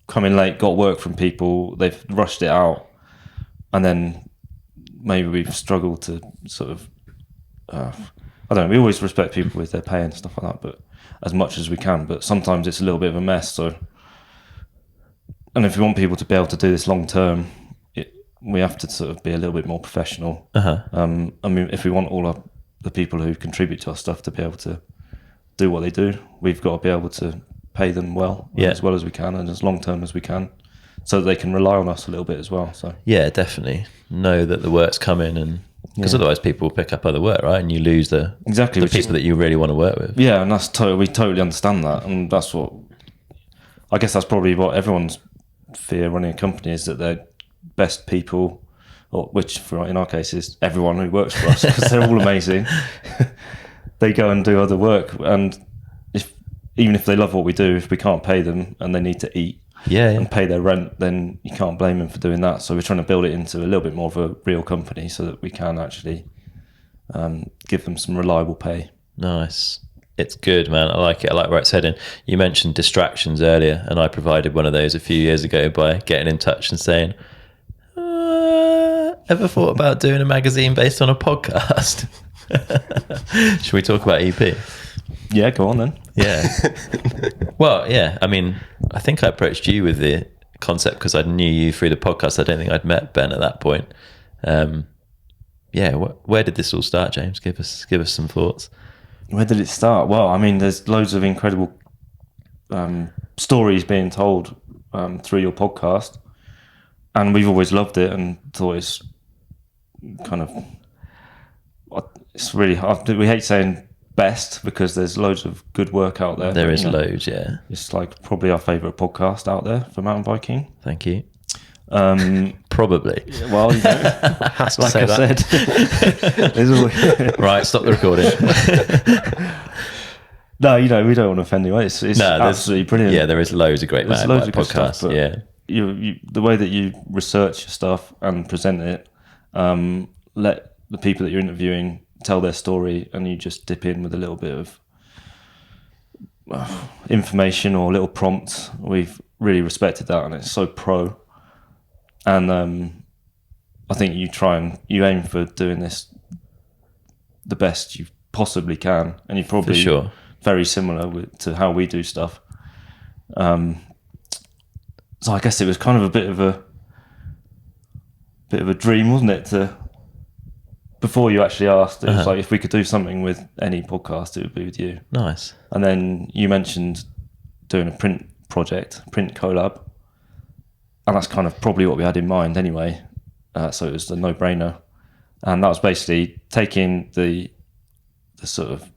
Speaker 3: come in late, got work from people, they've rushed it out, and then maybe we've struggled to sort of, I don't know, we always respect people with their pay and stuff like that, but as much as we can, but sometimes it's a little bit of a mess. So, and if we want people to be able to do this long term, we have to sort of be a little bit more professional. I mean, if we want all the people who contribute to our stuff to be able to do what they do, we've got to be able to pay them well as we can and as long term as we can, so that they can rely on us a little bit as well. So
Speaker 1: yeah, definitely know that the work's coming, and because otherwise people will pick up other work, right? And you lose the people that you really want to work with.
Speaker 3: Yeah, and we totally understand that, and that's what I guess that's probably what everyone's fear running a company is, that they're best people, or which in our case is everyone who works for us, because they're all amazing. They go and do other work, and even if they love what we do, if we can't pay them and they need to eat and pay their rent, then you can't blame them for doing that. So we're trying to build it into a little bit more of a real company so that we can actually give them some reliable pay.
Speaker 1: Nice. It's good, man. I like it. I like where it's heading. You mentioned distractions earlier, and I provided one of those a few years ago by getting in touch and saying, ever thought about doing a magazine based on a podcast? Should we talk about EP?
Speaker 3: Yeah, go on then.
Speaker 1: Yeah. Well, yeah. I mean, I think I approached you with the concept because I knew you through the podcast. I don't think I'd met Ben at that point. Where did this all start, James? Give us some thoughts.
Speaker 3: Where did it start? Well, I mean, there's loads of incredible stories being told through your podcast, and we've always loved it and thought it's really hard. We hate saying best because there's loads of good work out there.
Speaker 1: There is loads, yeah.
Speaker 3: It's like probably our favourite podcast out there for mountain biking.
Speaker 1: Thank you. Probably.
Speaker 3: Well, you know, like I said, there's always...
Speaker 1: Right, stop the recording.
Speaker 3: No, we don't want to offend anyone. It's absolutely brilliant.
Speaker 1: Yeah, there is loads of great mountain bike podcasts.
Speaker 3: Stuff,
Speaker 1: yeah,
Speaker 3: you the way that you research your stuff and present it, let the people that you're interviewing tell their story, and you just dip in with a little bit of information or little prompts. We've really respected that, and it's so pro. And I think you aim for doing this the best you possibly can, and you're probably very similar to how we do stuff. So I guess it was kind of a bit of a dream, wasn't it? Before you actually asked, it was like, if we could do something with any podcast, it would be with you.
Speaker 1: Nice.
Speaker 3: And then you mentioned doing a print collab. And that's kind of probably what we had in mind anyway. So it was a no-brainer. And that was basically taking the sort of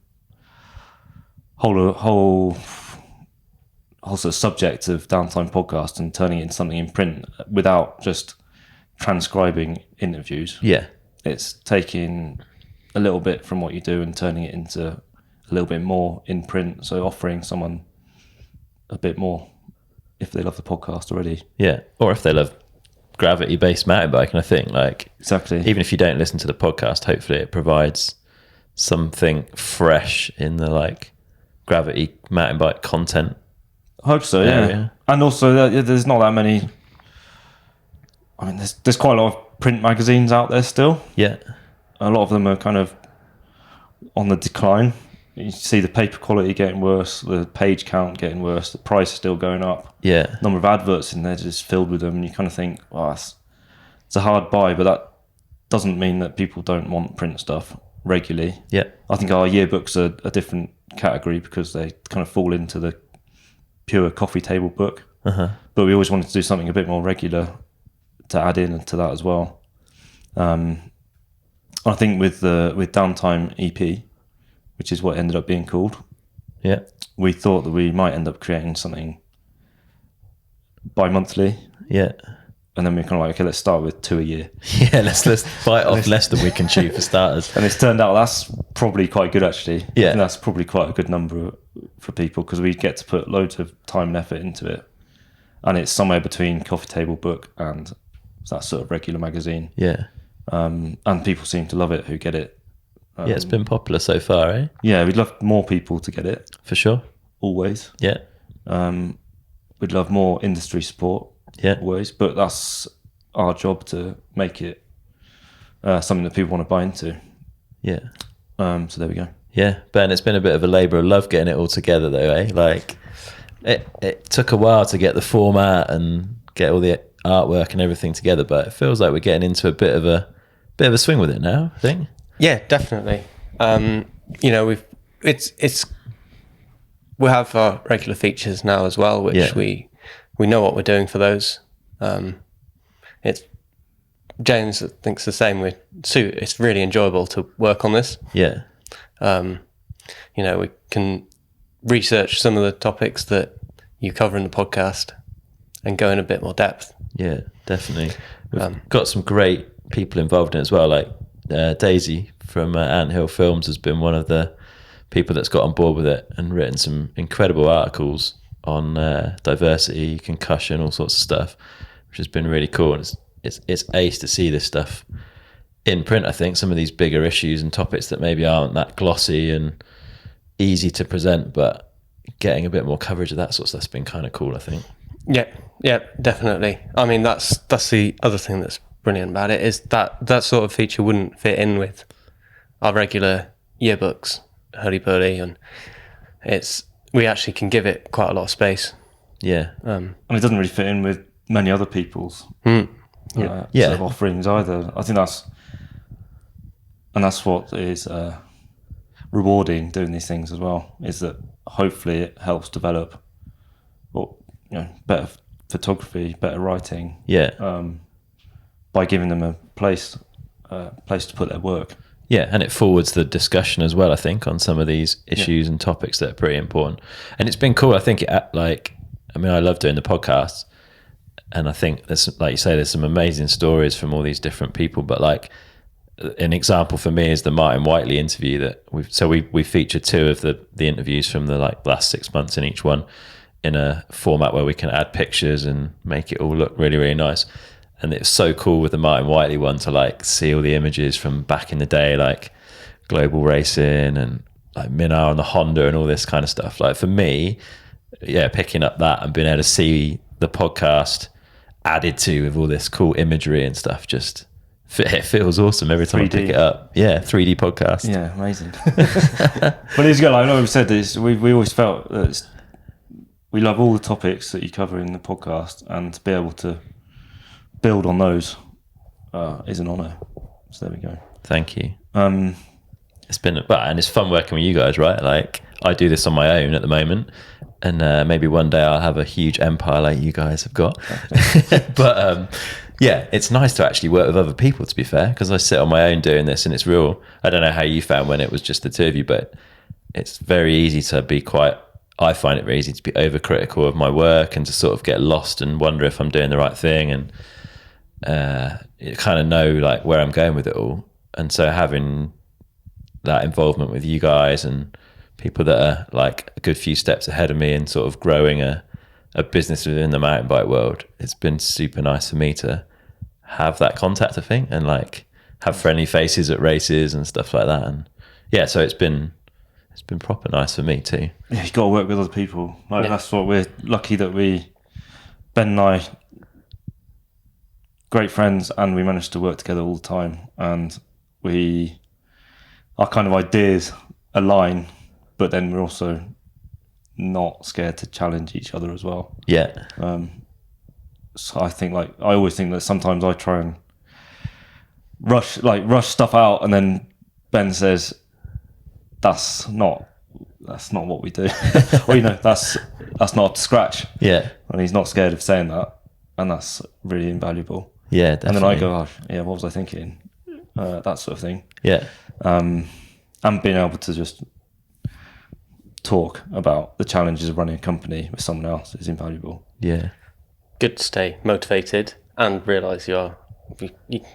Speaker 3: whole sort of subject of Downtime podcast and turning it into something in print without just transcribing interviews.
Speaker 1: Yeah.
Speaker 3: It's taking a little bit from what you do and turning it into a little bit more in print. So offering someone a bit more if they love the podcast already.
Speaker 1: Yeah, or if they love gravity-based mountain biking, I think, like,
Speaker 3: Exactly.
Speaker 1: even if you don't listen to the podcast, hopefully it provides something fresh in the like gravity mountain bike content.
Speaker 3: I hope so, yeah.
Speaker 1: area.
Speaker 3: And also, there's not that many. I mean, there's quite a lot of print magazines out there still.
Speaker 1: Yeah,
Speaker 3: A lot of them are kind of on the decline. You see the paper quality getting worse, the page count getting worse, the price is still going up.
Speaker 1: yeah,
Speaker 3: Number of adverts in there just filled with them, and you kind of think, oh, it's a hard buy, but that doesn't mean that people don't want print stuff regularly.
Speaker 1: yeah,
Speaker 3: I think our yearbooks are a different category because they kind of fall into the pure coffee table book. But we always wanted to do something a bit more regular to add in to that as well. I think with Downtime EP, which is what ended up being called,
Speaker 1: yeah,
Speaker 3: we thought that we might end up creating something bi-monthly,
Speaker 1: yeah.
Speaker 3: and then we're kind of like, okay, let's start with 2 a year.
Speaker 1: Yeah, let's bite off less than we can chew for starters.
Speaker 3: And it's turned out that's probably quite good, actually.
Speaker 1: Yeah.
Speaker 3: I think that's probably quite a good number for people because we get to put loads of time and effort into it. And it's somewhere between coffee table book and that sort of regular magazine.
Speaker 1: Yeah,
Speaker 3: And people seem to love it who get it.
Speaker 1: yeah, it's been popular so far, eh?
Speaker 3: Yeah, we'd love more people to get it,
Speaker 1: For sure.
Speaker 3: always.
Speaker 1: Yeah,
Speaker 3: We'd love more industry support,
Speaker 1: yeah,
Speaker 3: always. But that's our job to make it something that people want to buy into.
Speaker 1: yeah,
Speaker 3: So there we go.
Speaker 1: yeah. Ben, it's been a bit of a labour of love getting it all together, though, eh? Like, it took a while to get the format and get all the artwork and everything together, but it feels like we're getting into a bit of a swing with it now, I think.
Speaker 2: Yeah, definitely. We have our regular features now as well, which
Speaker 1: Yeah.
Speaker 2: we know what we're doing for those. It's James thinks the same. It's really enjoyable to work on this.
Speaker 1: Yeah,
Speaker 2: We can research some of the topics that you cover in the podcast and go in a bit more depth.
Speaker 1: yeah, definitely. We've got some great people involved in it as well, like Daisy from Ant Hill Films has been one of the people that's got on board with it and written some incredible articles on diversity, concussion, all sorts of stuff, which has been really cool. And it's ace to see this stuff in print. I think some of these bigger issues and topics that maybe aren't that glossy and easy to present, but getting a bit more coverage of that sort of stuff's been kind of cool, I think.
Speaker 2: Yeah, definitely. I mean, that's the other thing that's brilliant about it is that sort of feature wouldn't fit in with our regular yearbooks, hurdy-burdy, and we actually can give it quite a lot of space.
Speaker 1: Yeah,
Speaker 3: And it doesn't really fit in with many other people's
Speaker 1: Yeah.
Speaker 3: sort of offerings either. I think that's what is rewarding doing these things as well, is that hopefully it helps develop better photography, better writing,
Speaker 1: yeah.
Speaker 3: by giving them a place to put their work.
Speaker 1: Yeah, and it forwards the discussion as well, I think, on some of these issues and topics that are pretty important. And it's been cool. I think, I love doing the podcast. And I think, like you say, there's some amazing stories from all these different people. But like, an example for me is the Martin Whiteley interview that we featured 2 of the interviews from the last 6 months in each one in a format where we can add pictures and make it all look really, really nice. And it's so cool with the Martin Whiteley one to see all the images from back in the day, like global racing and like Minar and the Honda and all this kind of stuff. Like for me, yeah, picking up that and being able to see the podcast added to with all this cool imagery and stuff, just it feels awesome every time
Speaker 3: 3D.
Speaker 1: I pick it up. Yeah, 3D podcast.
Speaker 3: Yeah, amazing. But it's good. I know we've said this. We always felt that we love all the topics that you cover in the podcast, and to be able to build on those is an honour. So there we go.
Speaker 1: Thank you. It's been, and it's fun working with you guys, right? Like I do this on my own at the moment, and maybe one day I'll have a huge empire like you guys have got. But yeah, it's nice to actually work with other people, to be fair, because I sit on my own doing this, and it's real. I don't know how you found when it was just the 2 of you, but it's very easy to be I find it very easy to be overcritical of my work and to sort of get lost and wonder if I'm doing the right thing, and you kind of know where I'm going with it all. And so having that involvement with you guys and people that are like a good few steps ahead of me and sort of growing a business within the mountain bike world, it's been super nice for me to have that contact, I think, and like have friendly faces at races and stuff like that. And yeah, so it's been proper nice for me too.
Speaker 3: Yeah, you got to work with other people. Like, that's what we're lucky that Ben and I, great friends, and we managed to work together all the time. And our kind of ideas align, but then we're also not scared to challenge each other as well.
Speaker 1: Yeah.
Speaker 3: So I think, like, I always think that sometimes I try and rush stuff out, and then Ben says, that's not what we do. Or, that's not up to scratch.
Speaker 1: Yeah.
Speaker 3: And he's not scared of saying that, and that's really invaluable.
Speaker 1: Yeah, definitely.
Speaker 3: And then I go, oh, yeah, what was I thinking? That sort of thing.
Speaker 1: Yeah.
Speaker 3: And being able to just talk about the challenges of running a company with someone else is invaluable.
Speaker 1: Yeah.
Speaker 2: Good to stay motivated and realise you can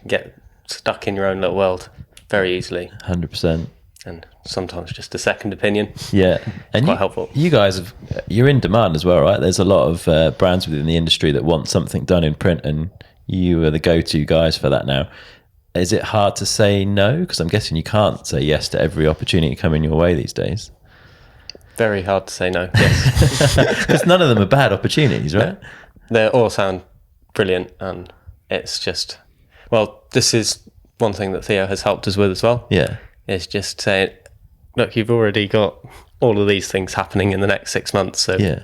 Speaker 2: get stuck in your own little world very easily.
Speaker 1: 100%.
Speaker 2: And sometimes just a second opinion.
Speaker 1: Yeah. And
Speaker 2: quite helpful.
Speaker 1: You guys you're in demand as well, right? There's a lot of brands within the industry that want something done in print, and you are the go-to guys for that now. Is it hard to say no? Because I'm guessing you can't say yes to every opportunity coming your way these days.
Speaker 2: Very hard to say no, yes.
Speaker 1: Because none of them are bad opportunities, right?
Speaker 2: Yeah. They all sound brilliant, and it's just, well, this is one thing that Theo has helped us with as well.
Speaker 1: Yeah.
Speaker 2: Is just saying, look, you've already got all of these things happening in the next 6 months, so you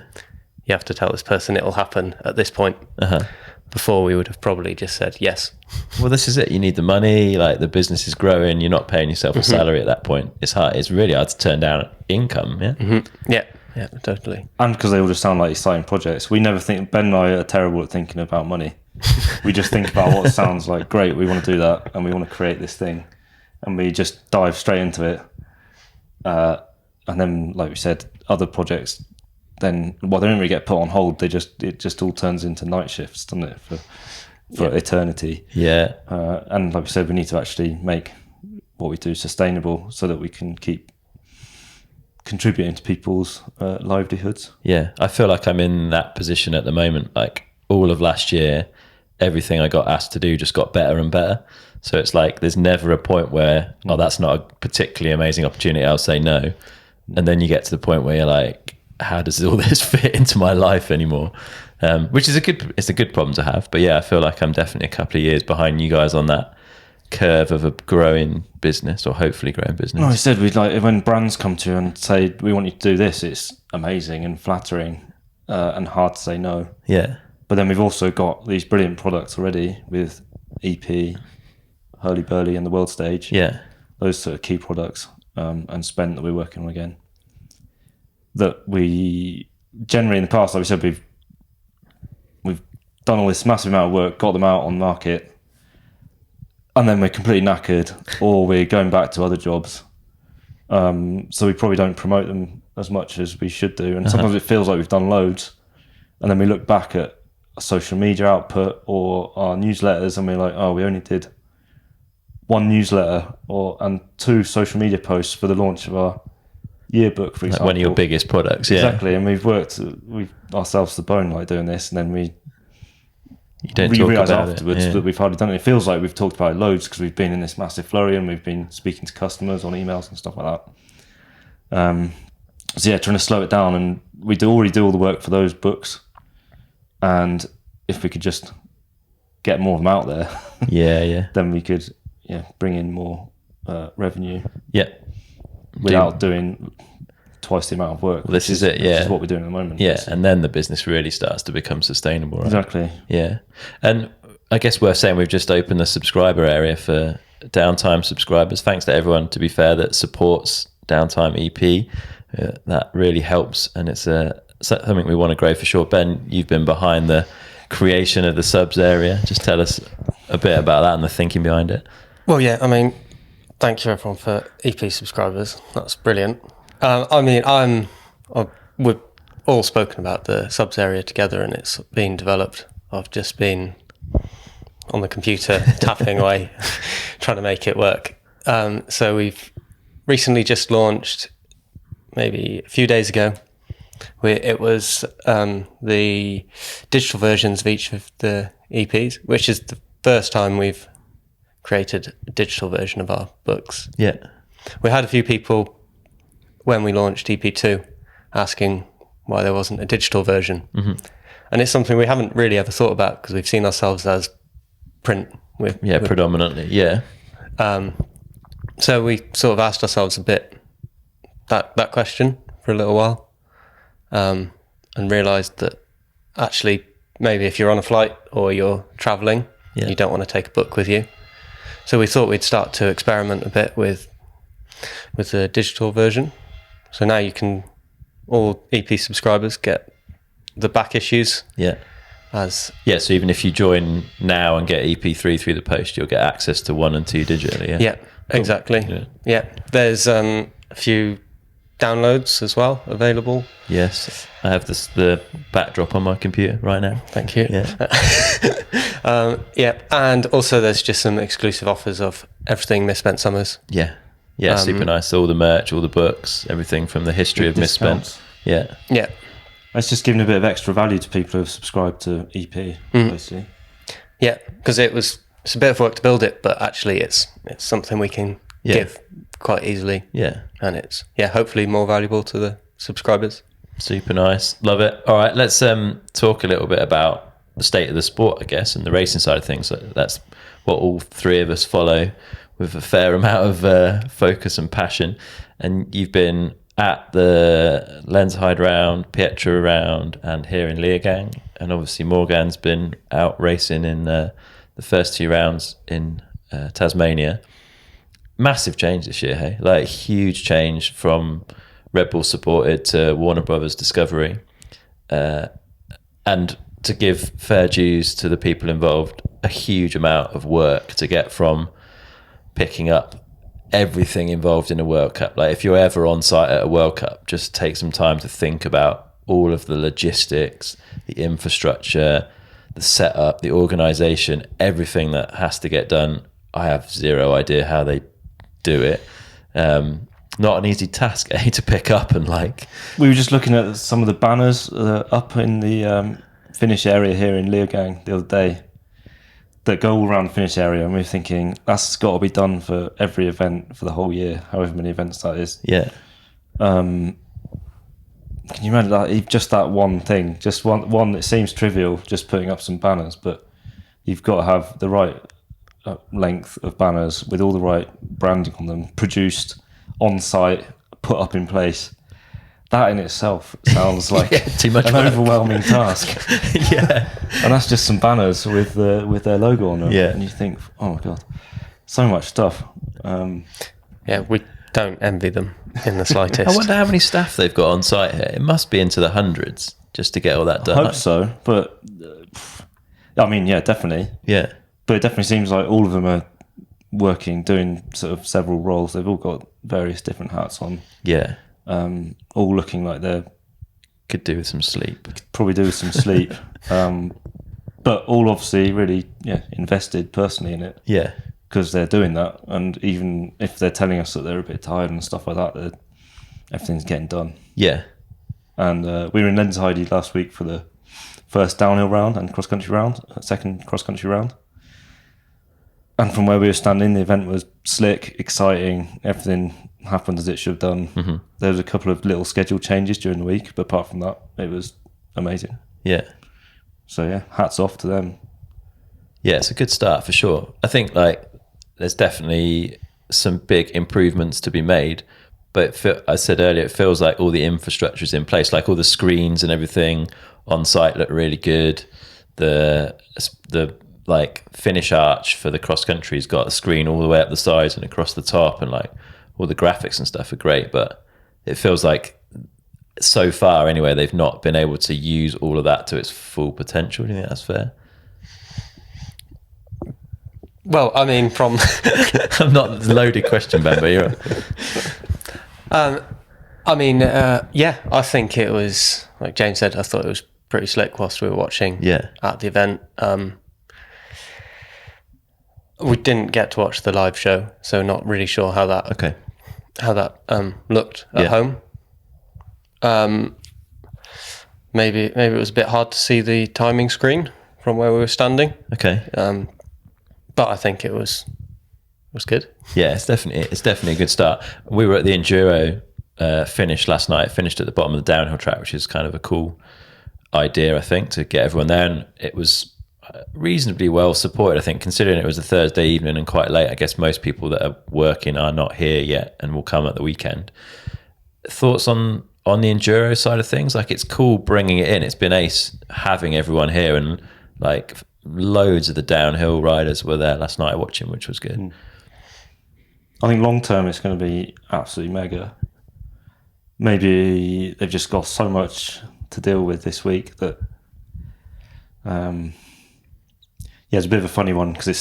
Speaker 2: have to tell this person it'll happen at this point. Before we would have probably just said yes.
Speaker 1: Well, this is it. You need the money, like the business is growing, you're not paying yourself a salary at that point. It's hard. It's really hard to turn down income, yeah?
Speaker 2: Yeah, totally.
Speaker 3: And because they all just sound like exciting projects. We never think, Ben and I are terrible at thinking about money. We just think about what sounds like, great, we want to do that, and we want to create this thing. And we just dive straight into it. And then, like we said, other projects, then, well, they don't really get put on hold. It just all turns into night shifts, doesn't it, for eternity?
Speaker 1: Yeah.
Speaker 3: And like we said, we need to actually make what we do sustainable so that we can keep contributing to people's livelihoods.
Speaker 1: Yeah, I feel like I'm in that position at the moment. Like all of last year, everything I got asked to do just got better and better. So it's like there's never a point where, oh, that's not a particularly amazing opportunity, I'll say no. And then you get to the point where you're like, how does all this fit into my life anymore? Which is it's a good problem to have. But yeah, I feel like I'm definitely a couple of years behind you guys on that curve of a growing business, or hopefully growing business.
Speaker 3: Like I said, when brands come to you and say, we want you to do this, it's amazing and flattering and hard to say no.
Speaker 1: Yeah.
Speaker 3: But then we've also got these brilliant products already with EP, Hurly Burly and the World Stage.
Speaker 1: Yeah.
Speaker 3: Those sort of key products, and Spent that we're working on again. That we generally in the past, like we said, we've done all this massive amount of work, got them out on the market, and then we're completely knackered, or we're going back to other jobs. So we probably don't promote them as much as we should do, and sometimes it feels like we've done loads, and then we look back at a social media output or our newsletters, and we're like, oh, we only did one newsletter and 2 social media posts for the launch of our yearbook, for example.
Speaker 1: Like one of your biggest products, yeah.
Speaker 3: Exactly, and we've ourselves to the bone like doing this, and then we
Speaker 1: don't talk
Speaker 3: realise
Speaker 1: about
Speaker 3: afterwards that we've hardly done it. It feels like we've talked about it loads because we've been in this massive flurry and we've been speaking to customers on emails and stuff like that. So yeah, trying to slow it down, and we already do all the work for those books, and if we could just get more of them out there,
Speaker 1: yeah,
Speaker 3: then we could bring in more revenue.
Speaker 1: Yeah.
Speaker 3: Without doing twice the amount of work.
Speaker 1: Well, this is it, yeah.
Speaker 3: Which is what we're doing at the moment.
Speaker 1: Yeah, and then the business really starts to become sustainable, right?
Speaker 3: Exactly.
Speaker 1: Yeah. And I guess worth saying, we've just opened the subscriber area for Downtime subscribers. Thanks to everyone, to be fair, that supports Downtime EP. That really helps, and it's something we want to grow for sure. Ben, you've been behind the creation of the subs area. Just tell us a bit about that and the thinking behind it.
Speaker 2: Well, yeah, I mean, thank you everyone for EP subscribers. That's brilliant. We've all spoken about the subs area together, and it's been developed. I've just been on the computer tapping away, trying to make it work. So we've recently just launched, maybe a few days ago. It was the digital versions of each of the EPs, which is the first time we've created a digital version of our books.
Speaker 1: Yeah.
Speaker 2: We had a few people when we launched EP2 asking why there wasn't a digital version.
Speaker 1: Mm-hmm.
Speaker 2: And it's something we haven't really ever thought about because we've seen ourselves as print.
Speaker 1: Predominantly. Yeah.
Speaker 2: So we sort of asked ourselves a bit that question for a little while, and realised that actually maybe if you're on a flight or you're travelling, you don't want to take a book with you. So we thought we'd start to experiment a bit with the digital version. So now all EP subscribers get the back issues.
Speaker 1: Yeah. So even if you join now and get EP3 through the post, you'll get access to 1 and 2 digitally.
Speaker 2: Yeah, exactly. Yeah. There's a few downloads as well available.
Speaker 1: Yes, I have the backdrop on my computer right now.
Speaker 2: Thank you.
Speaker 1: Yeah.
Speaker 2: And also there's just some exclusive offers of everything Misspent Summers.
Speaker 1: Yeah, super nice. All the merch, all the books, everything from the history of Misspent. Yeah.
Speaker 3: It's just giving a bit of extra value to people who have subscribed to EP, basically.
Speaker 2: Yeah, because it's a bit of work to build it, but actually it's something we can give quite easily.
Speaker 1: Yeah.
Speaker 2: And it's hopefully more valuable to the subscribers.
Speaker 1: Super nice. Love it. All right, let's talk a little bit about the state of the sport, I guess, and the racing side of things. So that's what all three of us follow with a fair amount of focus and passion. And you've been at the Lensheide round, Pietra round, and here in Leogang. And obviously Morgan's been out racing in the first 2 rounds in Tasmania. Massive change this year, hey? Like huge change from Red Bull supported to Warner Brothers Discovery. And to give fair dues to the people involved, a huge amount of work to get from picking up everything involved in a World Cup. Like if you're ever on site at a World Cup, just take some time to think about all of the logistics, the infrastructure, the setup, the organisation, everything that has to get done. I have zero idea how they do it. Not an easy task, to pick up and like.
Speaker 3: We were just looking at some of the banners up in the finish area here in Leogang the other day that go all around the finish area, and we were thinking that's got to be done for every event for the whole year, however many events that is.
Speaker 1: Yeah.
Speaker 3: Can you imagine that? Just that one thing, just one that seems trivial, just putting up some banners, but you've got to have the right length of banners with all the right branding on them, produced on site, put up in place. That in itself sounds like
Speaker 1: too much
Speaker 3: an overwhelming task.
Speaker 1: Yeah,
Speaker 3: and that's just some banners with their logo on them.
Speaker 1: Yeah,
Speaker 3: and you think, oh my god, so much stuff.
Speaker 2: We don't envy them in the slightest.
Speaker 1: I wonder how many staff they've got on site here. It must be into the hundreds just to get all that done.
Speaker 3: I hope so, but I mean, yeah, definitely.
Speaker 1: Yeah,
Speaker 3: but it definitely seems like all of them are working, doing sort of several roles. They've all got various different hats on.
Speaker 1: Yeah.
Speaker 3: All looking like they
Speaker 1: could do with some sleep.
Speaker 3: Probably do with some sleep. But all obviously really invested personally in it.
Speaker 1: Yeah.
Speaker 3: Because they're doing that, and even if they're telling us that they're a bit tired and stuff like that, everything's getting done.
Speaker 1: Yeah.
Speaker 3: And we were in Lensheide last week for the first downhill round and cross-country round, second cross-country round. And from where we were standing, the event was slick, exciting, everything happened as it should have done. Mm-hmm. There was a couple of little schedule changes during the week, but apart from that, it was amazing.
Speaker 1: Yeah.
Speaker 3: So hats off to them.
Speaker 1: Yeah, it's a good start for sure. I think there's definitely some big improvements to be made, but I said earlier, it feels like all the infrastructure is in place, like all the screens and everything on site look really good. The finish arch for the cross country's got a screen all the way up the sides and across the top, and all the graphics and stuff are great, but it feels like so far anyway they've not been able to use all of that to its full potential. Do you think that's fair?
Speaker 2: Well, I mean, from
Speaker 1: I'm not a loaded question, Ben, but you're
Speaker 2: I think it was, like James said, I thought it was pretty slick whilst we were watching at the event. We didn't get to watch the live show, so not really sure how that how that looked at home. Maybe it was a bit hard to see the timing screen from where we were standing.
Speaker 1: Okay.
Speaker 2: But I think it was good.
Speaker 1: Yeah, it's definitely a good start. We were at the Enduro finish last night. Finished at the bottom of the downhill track, which is kind of a cool idea, I think, to get everyone there. And it was reasonably well supported, I think, considering it was a Thursday evening and quite late. I guess most people that are working are not here yet and will come at the weekend. Thoughts on the enduro side of things? Like, it's cool bringing it in. It's been ace having everyone here, and like loads of the downhill riders were there last night watching, which was good.
Speaker 3: I think long term it's going to be absolutely mega. Maybe they've just got so much to deal with this week that it's a bit of a funny one, because it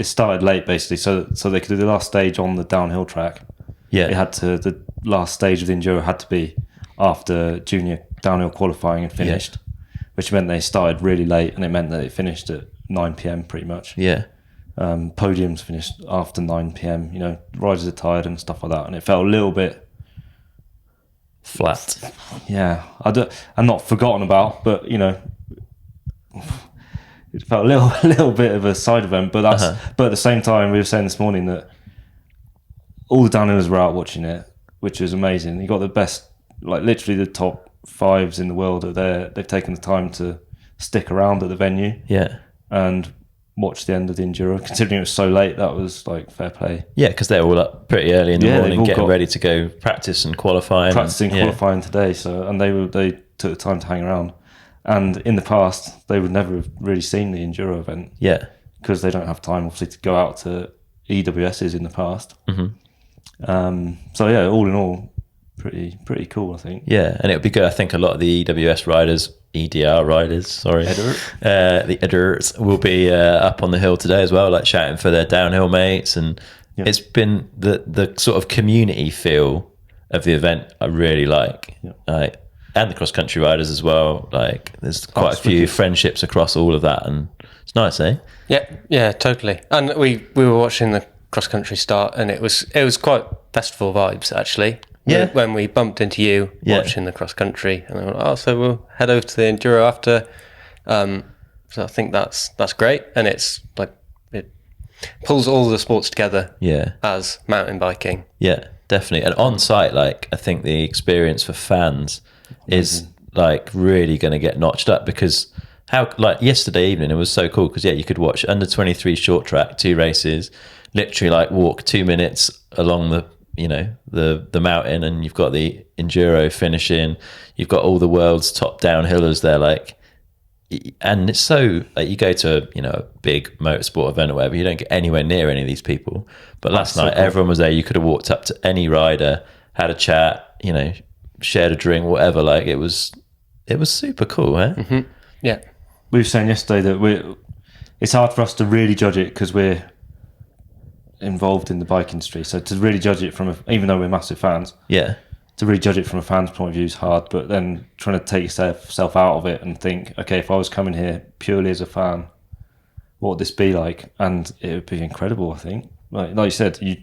Speaker 3: started late basically, so they could do the last stage on the downhill track. The last stage of the enduro had to be after junior downhill qualifying had finished, which meant they started really late, and it meant that it finished at 9 p.m. pretty much. Podiums finished after 9 p.m. You know, riders are tired and stuff like that, and it felt a little bit
Speaker 1: flat.
Speaker 3: I'm not forgotten about, but you know, it felt a little bit of a side event. But but at the same time, we were saying this morning that all the downhillers were out watching it, which was amazing. You got the best, like literally the top fives in the world are there. They've taken the time to stick around at the venue, and watch the end of the enduro. Considering it was so late, that was like fair play. Yeah,
Speaker 1: because they're all up pretty early in the morning, getting ready to go practice and qualifying.
Speaker 3: Qualifying today. So, and they took the time to hang around. And in the past, they would never have really seen the enduro event. Because they don't have time, obviously, to go out to EWSs in the past. All in all, pretty cool, I think.
Speaker 1: And it would be good. I think a lot of the EWS riders, EDR riders, sorry, the editors will be up on the hill today as well, like shouting for their downhill mates. And it's been the sort of community feel of the event I really like. And the cross country riders as well. Like, there's quite a few friendships across all of that, and it's nice, eh?
Speaker 2: Yeah, totally. And we were watching the cross country start, and it was quite festival vibes actually. When we bumped into you watching the cross country, and I went, so we'll head over to the enduro after. So I think that's great, and it's like it pulls all the sports together. As mountain biking.
Speaker 1: Definitely. And on site, like, I think the experience for fans is like really going to get notched up, because yesterday evening it was so cool, because you could watch under 23 short track, 2 races, literally like walk 2 minutes along the mountain, and you've got the enduro finishing, you've got all the world's top downhillers there, like, and it's so like, you go to a big motorsport event or whatever, you don't get anywhere near any of these people, but last night everyone was there. You could have walked up to any rider, had a chat, shared a drink, whatever. Like, it was super cool, eh?
Speaker 3: We were saying yesterday that it's hard for us to really judge it, because we're involved in the bike industry, so to really judge it even though we're massive fans, to really judge it from a fan's point of view is hard. But then trying to take yourself out of it and think, okay, if I was coming here purely as a fan, what would this be like? And it would be incredible, I think. Like you said, you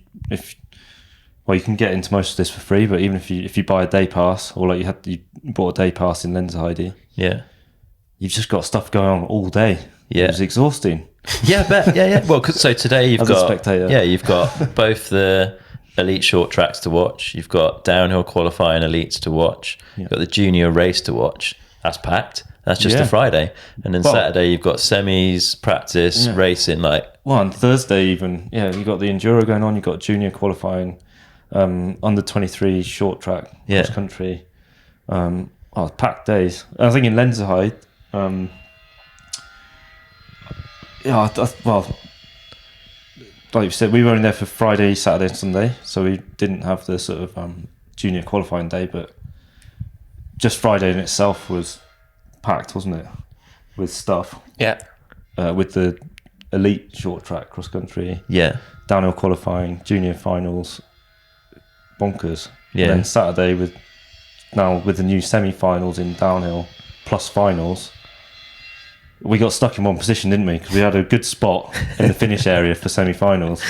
Speaker 3: can get into most of this for free, but even if you buy a day pass, or like you bought a day pass in Lenzerheide, you've just got stuff going on all day. It was exhausting.
Speaker 1: I bet. Well, so today you've got
Speaker 3: a spectator.
Speaker 1: You've got both the elite short tracks to watch. You've got downhill qualifying elites to watch. You've got the junior race to watch. That's packed. That's just a Friday, and then Saturday you've got semis, practice, racing. Like,
Speaker 3: on Thursday even, you've got the enduro going on. You've got junior qualifying, under 23 short track, cross country. Packed days. I think in Lenzerheide. Like you said, we were only there for Friday, Saturday and Sunday, so we didn't have the sort of junior qualifying day, but just Friday in itself was packed, wasn't it, with stuff. With the elite short track cross country, downhill qualifying, junior finals, bonkers. And then Saturday with the new semi-finals in downhill plus finals. We got stuck in one position, didn't we? Because we had a good spot in the finish area for semi-finals.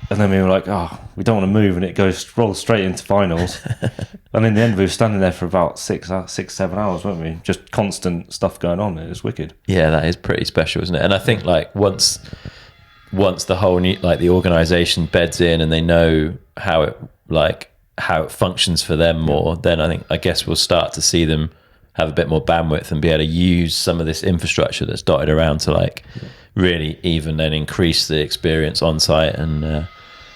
Speaker 3: And then we were like, oh, we don't want to move, and it rolls straight into finals. And in the end, we were standing there for about 6-7 hours, weren't we? Just constant stuff going on. It was wicked.
Speaker 1: Yeah, that is pretty special, isn't it? And I think like once the whole the organisation beds in and they know how it functions for them more, then I guess we'll start to see them have a bit more bandwidth and be able to use some of this infrastructure that's dotted around to like really even then increase the experience on site. And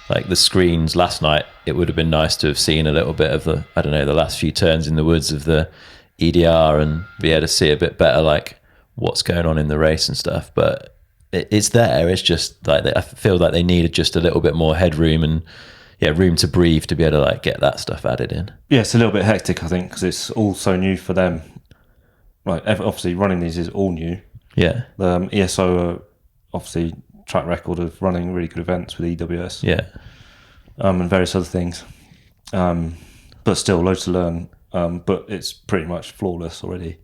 Speaker 1: like the screens last night, it would have been nice to have seen a little bit of the last few turns in the woods of the EDR and be able to see a bit better like what's going on in the race and stuff. But it's there. It's just like I feel like they needed just a little bit more headroom and room to breathe to be able to like get that stuff added in. Yeah,
Speaker 3: it's a little bit hectic, I think, because it's all so new for them. Like obviously running these is all new.
Speaker 1: Yeah.
Speaker 3: ESO are obviously track record of running really good events with EWS.
Speaker 1: Yeah.
Speaker 3: And various other things. But still loads to learn. But it's pretty much flawless already.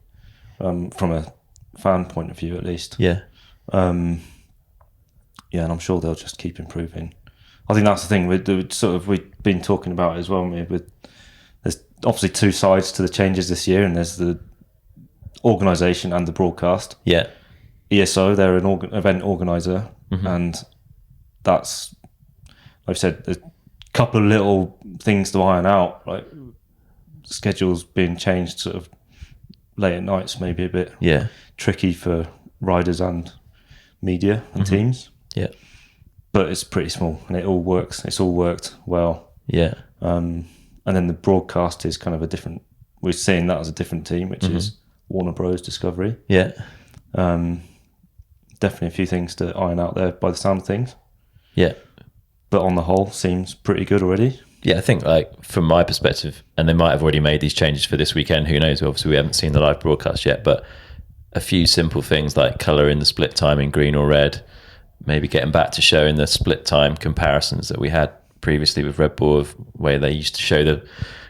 Speaker 3: From a fan point of view at least.
Speaker 1: Yeah.
Speaker 3: And I'm sure they'll just keep improving. I think that's the thing we've been talking about as well. There's obviously two sides to the changes this year, and there's the organisation and the broadcast.
Speaker 1: Yeah.
Speaker 3: ESO, they're an event organiser, and that's, like I said, there's a couple of little things to iron out, like schedules being changed sort of late at nights, maybe a bit tricky for riders and media and teams.
Speaker 1: Yeah.
Speaker 3: But it's pretty small and it all works. It's all worked well.
Speaker 1: Yeah.
Speaker 3: And then the broadcast is kind of a different, we're seeing that as a different team, which is Warner Bros. Discovery.
Speaker 1: Yeah.
Speaker 3: Definitely a few things to iron out there by the sound of things.
Speaker 1: Yeah.
Speaker 3: But on the whole, seems pretty good already.
Speaker 1: Yeah, I think like from my perspective, and they might have already made these changes for this weekend, who knows? Obviously we haven't seen the live broadcast yet, but a few simple things like colour in the split time in green or red, maybe getting back to showing the split time comparisons that we had previously with Red Bull, of where they used to show the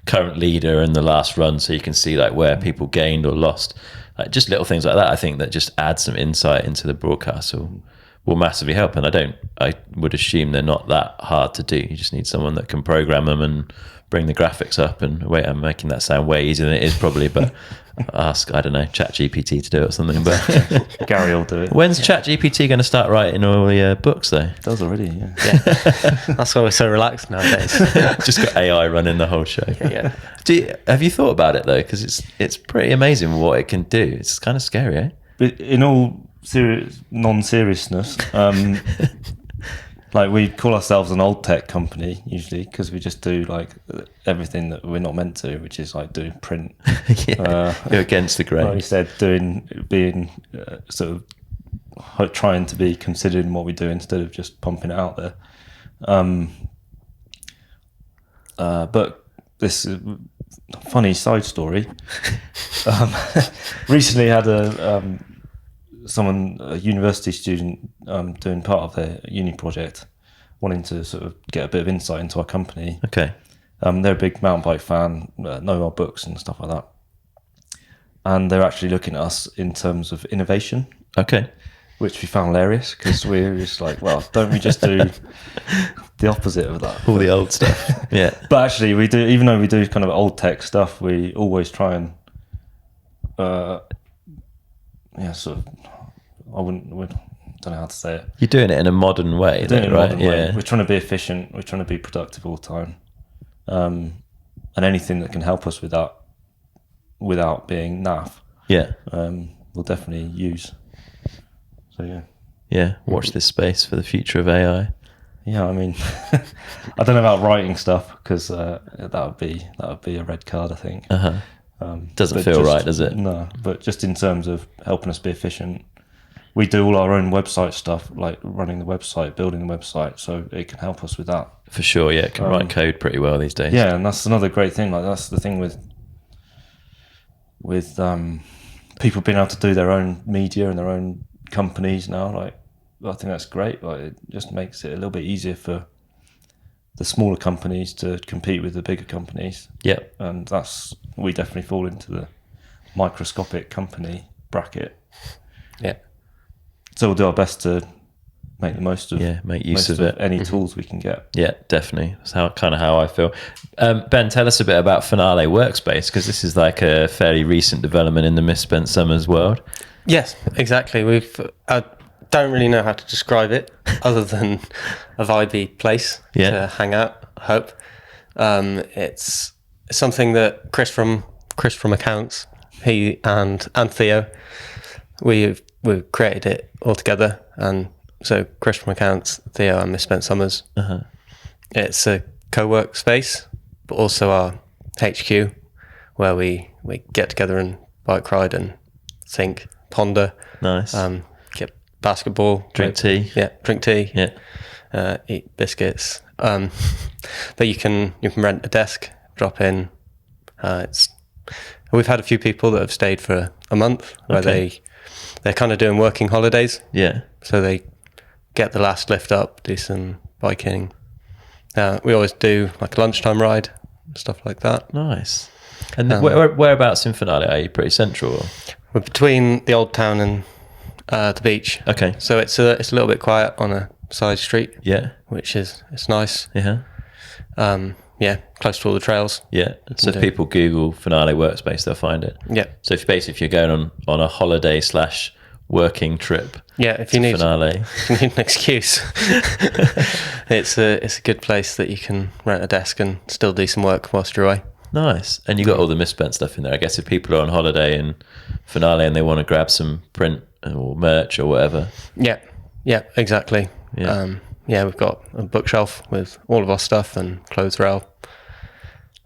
Speaker 1: current leader and the last run, so you can see like where people gained or lost. Like just little things like that, I think that just add some insight into the broadcast will massively help. And I would assume they're not that hard to do. You just need someone that can program them and bring the graphics up. And wait, I'm making that sound way easier than it is probably, but ask, I don't know, ChatGPT to do it or something. But
Speaker 3: Gary will do it.
Speaker 1: When's ChatGPT going to start writing all the books though?
Speaker 3: It does already, yeah.
Speaker 2: That's why we're so relaxed nowadays.
Speaker 1: Just got AI running the whole show.
Speaker 2: Yeah.
Speaker 1: Have you thought about it though? Because it's pretty amazing what it can do. It's kind of scary, eh?
Speaker 3: But in all non-seriousness, like we call ourselves an old tech company usually because we just do like everything that we're not meant to, which is like doing print.
Speaker 1: You're against the grain.
Speaker 3: Like you said, being sort of trying to be considered in what we do instead of just pumping it out there. But this is a funny side story. Recently had a university student doing part of their uni project, wanting to sort of get a bit of insight into our company.
Speaker 1: Okay.
Speaker 3: They're a big mountain bike fan, know our books and stuff like that. And they're actually looking at us in terms of innovation.
Speaker 1: Okay.
Speaker 3: Which we found hilarious because we're just like, well, don't we just do the opposite of that?
Speaker 1: All the old stuff. Yeah.
Speaker 3: But actually we do, even though we do kind of old tech stuff, we always try and, sort of, I don't know how to say it.
Speaker 1: You're doing it in a modern way, though, right? Yeah.
Speaker 3: We're trying to be efficient. We're trying to be productive all the time. And anything that can help us with that without being naff, we'll definitely use. So, yeah.
Speaker 1: Yeah, watch this space for the future of AI.
Speaker 3: Yeah, I mean, I don't know about writing stuff because that would be a red card, I think.
Speaker 1: Doesn't feel right, does it?
Speaker 3: No, but just in terms of helping us be efficient, we do all our own website stuff, like running the website, building the website, so it can help us with that.
Speaker 1: For sure, yeah, it can write code pretty well these days.
Speaker 3: Yeah, and that's another great thing. Like that's the thing with people being able to do their own media and their own companies now. Like I think that's great. Like it just makes it a little bit easier for the smaller companies to compete with the bigger companies.
Speaker 1: Yeah,
Speaker 3: and we definitely fall into the microscopic company bracket.
Speaker 2: Yeah.
Speaker 3: So we'll do our best to make the most of
Speaker 1: make use of it.
Speaker 3: any tools we can get.
Speaker 1: Yeah, definitely. That's how I feel. Ben, tell us a bit about Finale Workspace, because this is like a fairly recent development in the Misspent Summers world.
Speaker 2: Yes, exactly. I don't really know how to describe it other than a vibey place to hang out, I hope. It's something that Chris from Accounts, he and Theo, we've created it all together. And so Chris from Accounts, Theo and Misspent Summers.
Speaker 1: Uh-huh.
Speaker 2: It's a co-work space, but also our HQ where we get together and bike ride and think, ponder.
Speaker 1: Nice.
Speaker 2: Get basketball.
Speaker 1: Drink tea.
Speaker 2: Yeah, drink tea.
Speaker 1: Yeah.
Speaker 2: Eat biscuits. But you can rent a desk, drop in. We've had a few people that have stayed for a month where they're kind of doing working holidays.
Speaker 1: Yeah.
Speaker 2: So they get the last lift up, do some biking. We always do like a lunchtime ride, stuff like that.
Speaker 1: Nice. And whereabouts in Finale are you? Pretty central? Or?
Speaker 2: We're between the old town and the beach.
Speaker 1: Okay.
Speaker 2: So it's a little bit quiet on a side street.
Speaker 1: Yeah.
Speaker 2: Which it's nice.
Speaker 1: Yeah.
Speaker 2: Close to all the trails.
Speaker 1: Yeah. So if people Google Finale Workspace, they'll find it.
Speaker 2: Yeah.
Speaker 1: So if you're going on a holiday / working trip.
Speaker 2: Yeah. If you need
Speaker 1: Finale,
Speaker 2: you need an excuse. It's a good place that you can rent a desk and still do some work whilst you're away.
Speaker 1: Nice. And you got all the misspent stuff in there. I guess if people are on holiday in Finale and they want to grab some print or merch or whatever.
Speaker 2: Yeah. Yeah. Exactly.
Speaker 1: Yeah.
Speaker 2: We've got a bookshelf with all of our stuff and clothes rail,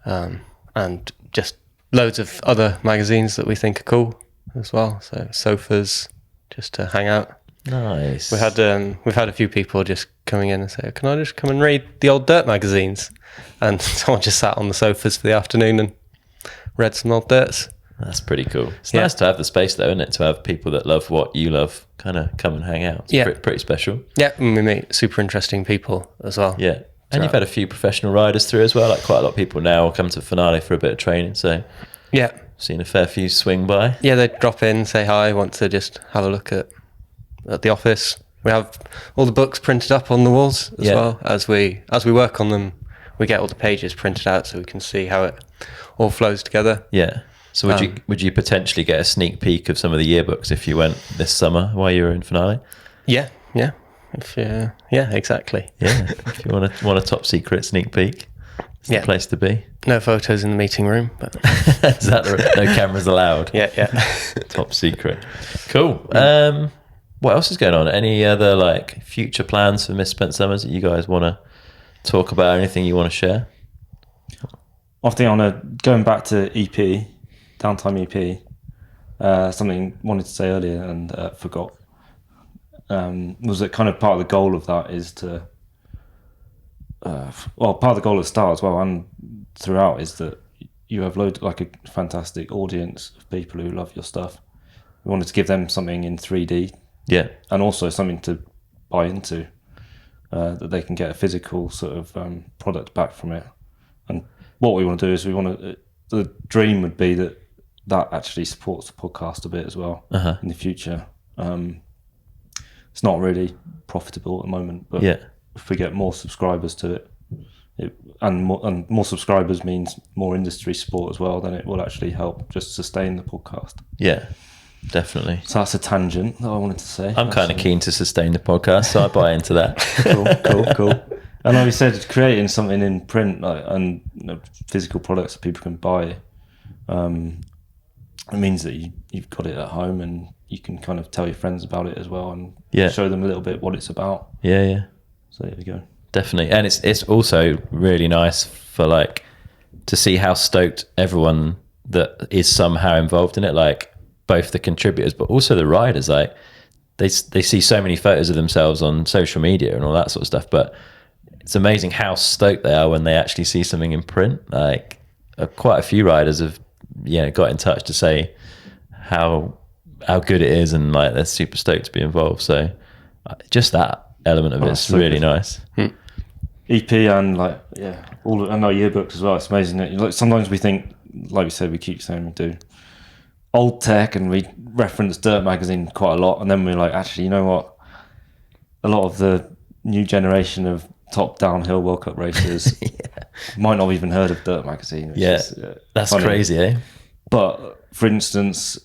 Speaker 2: and just loads of other magazines that we think are cool as well. So sofas, just to hang out.
Speaker 1: Nice.
Speaker 2: We've had a few people just coming in and say, "Can I just come and read the old dirt magazines?" And someone just sat on the sofas for the afternoon and read some old dirts.
Speaker 1: That's pretty cool. It's nice to have the space though, isn't it? To have people that love what you love kind of come and hang out. It's pretty special.
Speaker 2: Yeah, and we meet super interesting people as well.
Speaker 1: Yeah. And you've had a few professional riders through as well. Like quite a lot of people now come to Finale for a bit of training. So
Speaker 2: yeah,
Speaker 1: seen a fair few swing by.
Speaker 2: Yeah, they drop in, say hi, want to just have a look at the office. We have all the books printed up on the walls as well. As we work on them, we get all the pages printed out so we can see how it all flows together.
Speaker 1: Yeah. So would you potentially get a sneak peek of some of the yearbooks if you went this summer while you were in Finale?
Speaker 2: Yeah. Exactly.
Speaker 1: Yeah. If you want a top secret sneak peek, it's the place to be.
Speaker 2: No photos in the meeting room, but
Speaker 1: is that no cameras allowed?
Speaker 2: Yeah.
Speaker 1: Top secret. Cool. What else is going on? Any other like future plans for Misspent Summers that you guys want to talk about? Anything you want to share?
Speaker 3: I think going back to EP, Downtime EP, something I wanted to say earlier and forgot, was that kind of part of the goal of that is to, part of the goal at the start as well and throughout is that you have like a fantastic audience of people who love your stuff. We wanted to give them something in 3D.
Speaker 1: Yeah.
Speaker 3: And also something to buy into, that they can get a physical sort of product back from it. And what we want to do is the dream would be that actually supports the podcast a bit as well in the future. It's not really profitable at the moment, but if we get more subscribers to it, and more subscribers means more industry support as well, then it will actually help just sustain the podcast.
Speaker 1: Yeah, definitely.
Speaker 3: So that's a tangent that I wanted to say.
Speaker 1: I'm kind of keen to sustain the podcast, so I buy into that.
Speaker 3: Cool. And like we said, creating something in print and physical products that people can buy, it means that you've got it at home and you can kind of tell your friends about it as well and show them a little bit what it's about. Yeah. So there you go.
Speaker 1: Definitely. And it's also really nice for like to see how stoked everyone that is somehow involved in it, like both the contributors but also the riders, like they see so many photos of themselves on social media and all that sort of stuff, but it's amazing how stoked they are when they actually see something in print. Like quite a few riders have got in touch to say how good it is and like they're super stoked to be involved. So just that element of it's really nice.
Speaker 3: EP and all and our yearbooks as well. It's amazing that like sometimes we think, like we said, we keep saying we do old tech and we reference Dirt magazine quite a lot, and then we're like, actually, you know what? a lot of the new generation of top downhill World Cup racers might not have even heard of Dirt Magazine. Which is,
Speaker 1: that's
Speaker 3: funny.
Speaker 1: crazy, eh?
Speaker 3: But for instance,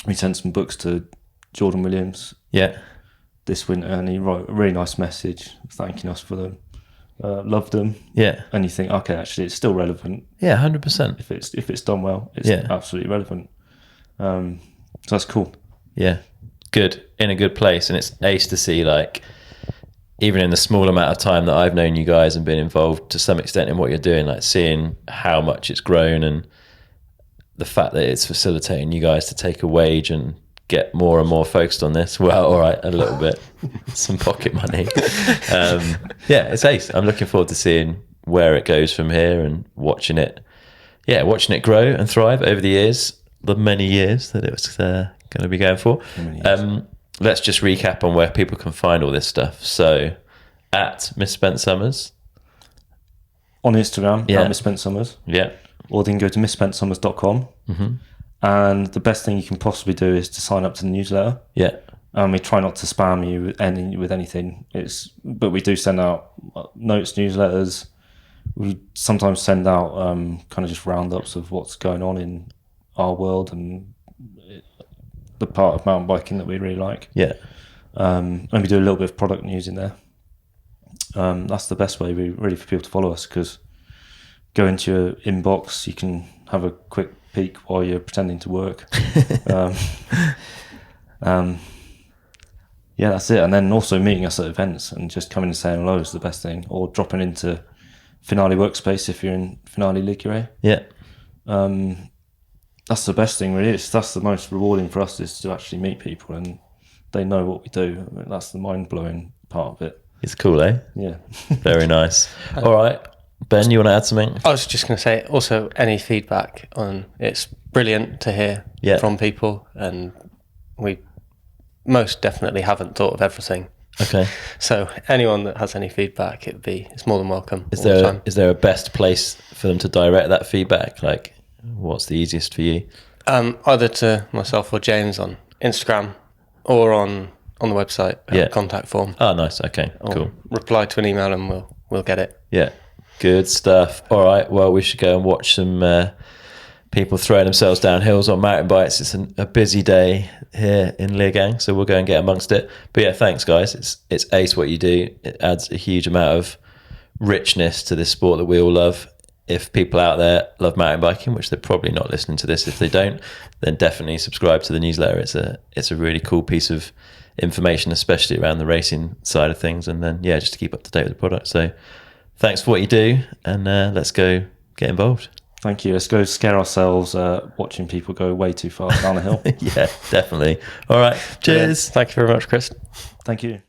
Speaker 3: we sent some books to Jordan Williams this winter, and he wrote a really nice message thanking us for them. Loved them.
Speaker 1: Yeah.
Speaker 3: And you think, okay, actually, it's still relevant.
Speaker 1: Yeah, 100%.
Speaker 3: If it's done well, it's absolutely relevant. So that's cool.
Speaker 1: Yeah, good. In a good place. And it's ace to see, like, even in the small amount of time that I've known you guys and been involved to some extent in what you're doing, like seeing how much it's grown and the fact that it's facilitating you guys to take a wage and get more and more focused on this. Well, all right, a little bit, some pocket money. It's ace. I'm looking forward to seeing where it goes from here and watching it grow and thrive over the years, the many years that it was going to be going for. Let's just recap on where people can find all this stuff. So at Misspent Summers.
Speaker 3: On Instagram, at Misspent Summers.
Speaker 1: Yeah.
Speaker 3: Or they can go to misspentsummers.com. Mm-hmm. And the best thing you can possibly do is to sign up to the newsletter. Yeah. And we try not to spam you with anything. But we do send out notes, newsletters. We sometimes send out kind of just roundups of what's going on in our world and the part of mountain biking that we really like. Yeah. And we do a little bit of product news in there. That's the best way really for people to follow us, because go into your inbox, you can have a quick peek while you're pretending to work. That's it. And then also meeting us at events and just coming and saying hello is the best thing, or dropping into Finale Workspace if you're in Finale Ligure. Yeah. That's the best thing, really. That's the most rewarding for us, is to actually meet people and they know what we do. I mean, that's the mind-blowing part of it. It's cool, eh? Yeah. Very nice. All right. Ben, you want to add something?
Speaker 2: I was just going to say, also, any feedback on it's brilliant to hear from people, and we most definitely haven't thought of everything. Okay. So anyone that has any feedback, it's more than welcome. Is
Speaker 1: there a best place for them to direct that feedback? Like, what's the easiest for you?
Speaker 2: Either to myself or James on Instagram, or on the website, contact form.
Speaker 1: Oh, nice. Okay, cool.
Speaker 2: Reply to an email and we'll get it.
Speaker 1: Yeah, good stuff. All right, well, we should go and watch some people throwing themselves down hills on mountain bikes. It's a busy day here in Leogang, so we'll go and get amongst it. But yeah, thanks, guys. It's ace what you do. It adds a huge amount of richness to this sport that we all love. If people out there love mountain biking, which they're probably not listening to this if they don't, then definitely subscribe to the newsletter. It's a really cool piece of information, especially around the racing side of things, and then just to keep up to date with the product. So thanks for what you do, and let's go get involved.
Speaker 3: Thank you. Let's go scare ourselves watching people go way too far down a hill.
Speaker 1: Yeah, definitely. All right, cheers.
Speaker 2: Thank you very much, Chris.
Speaker 3: Thank you.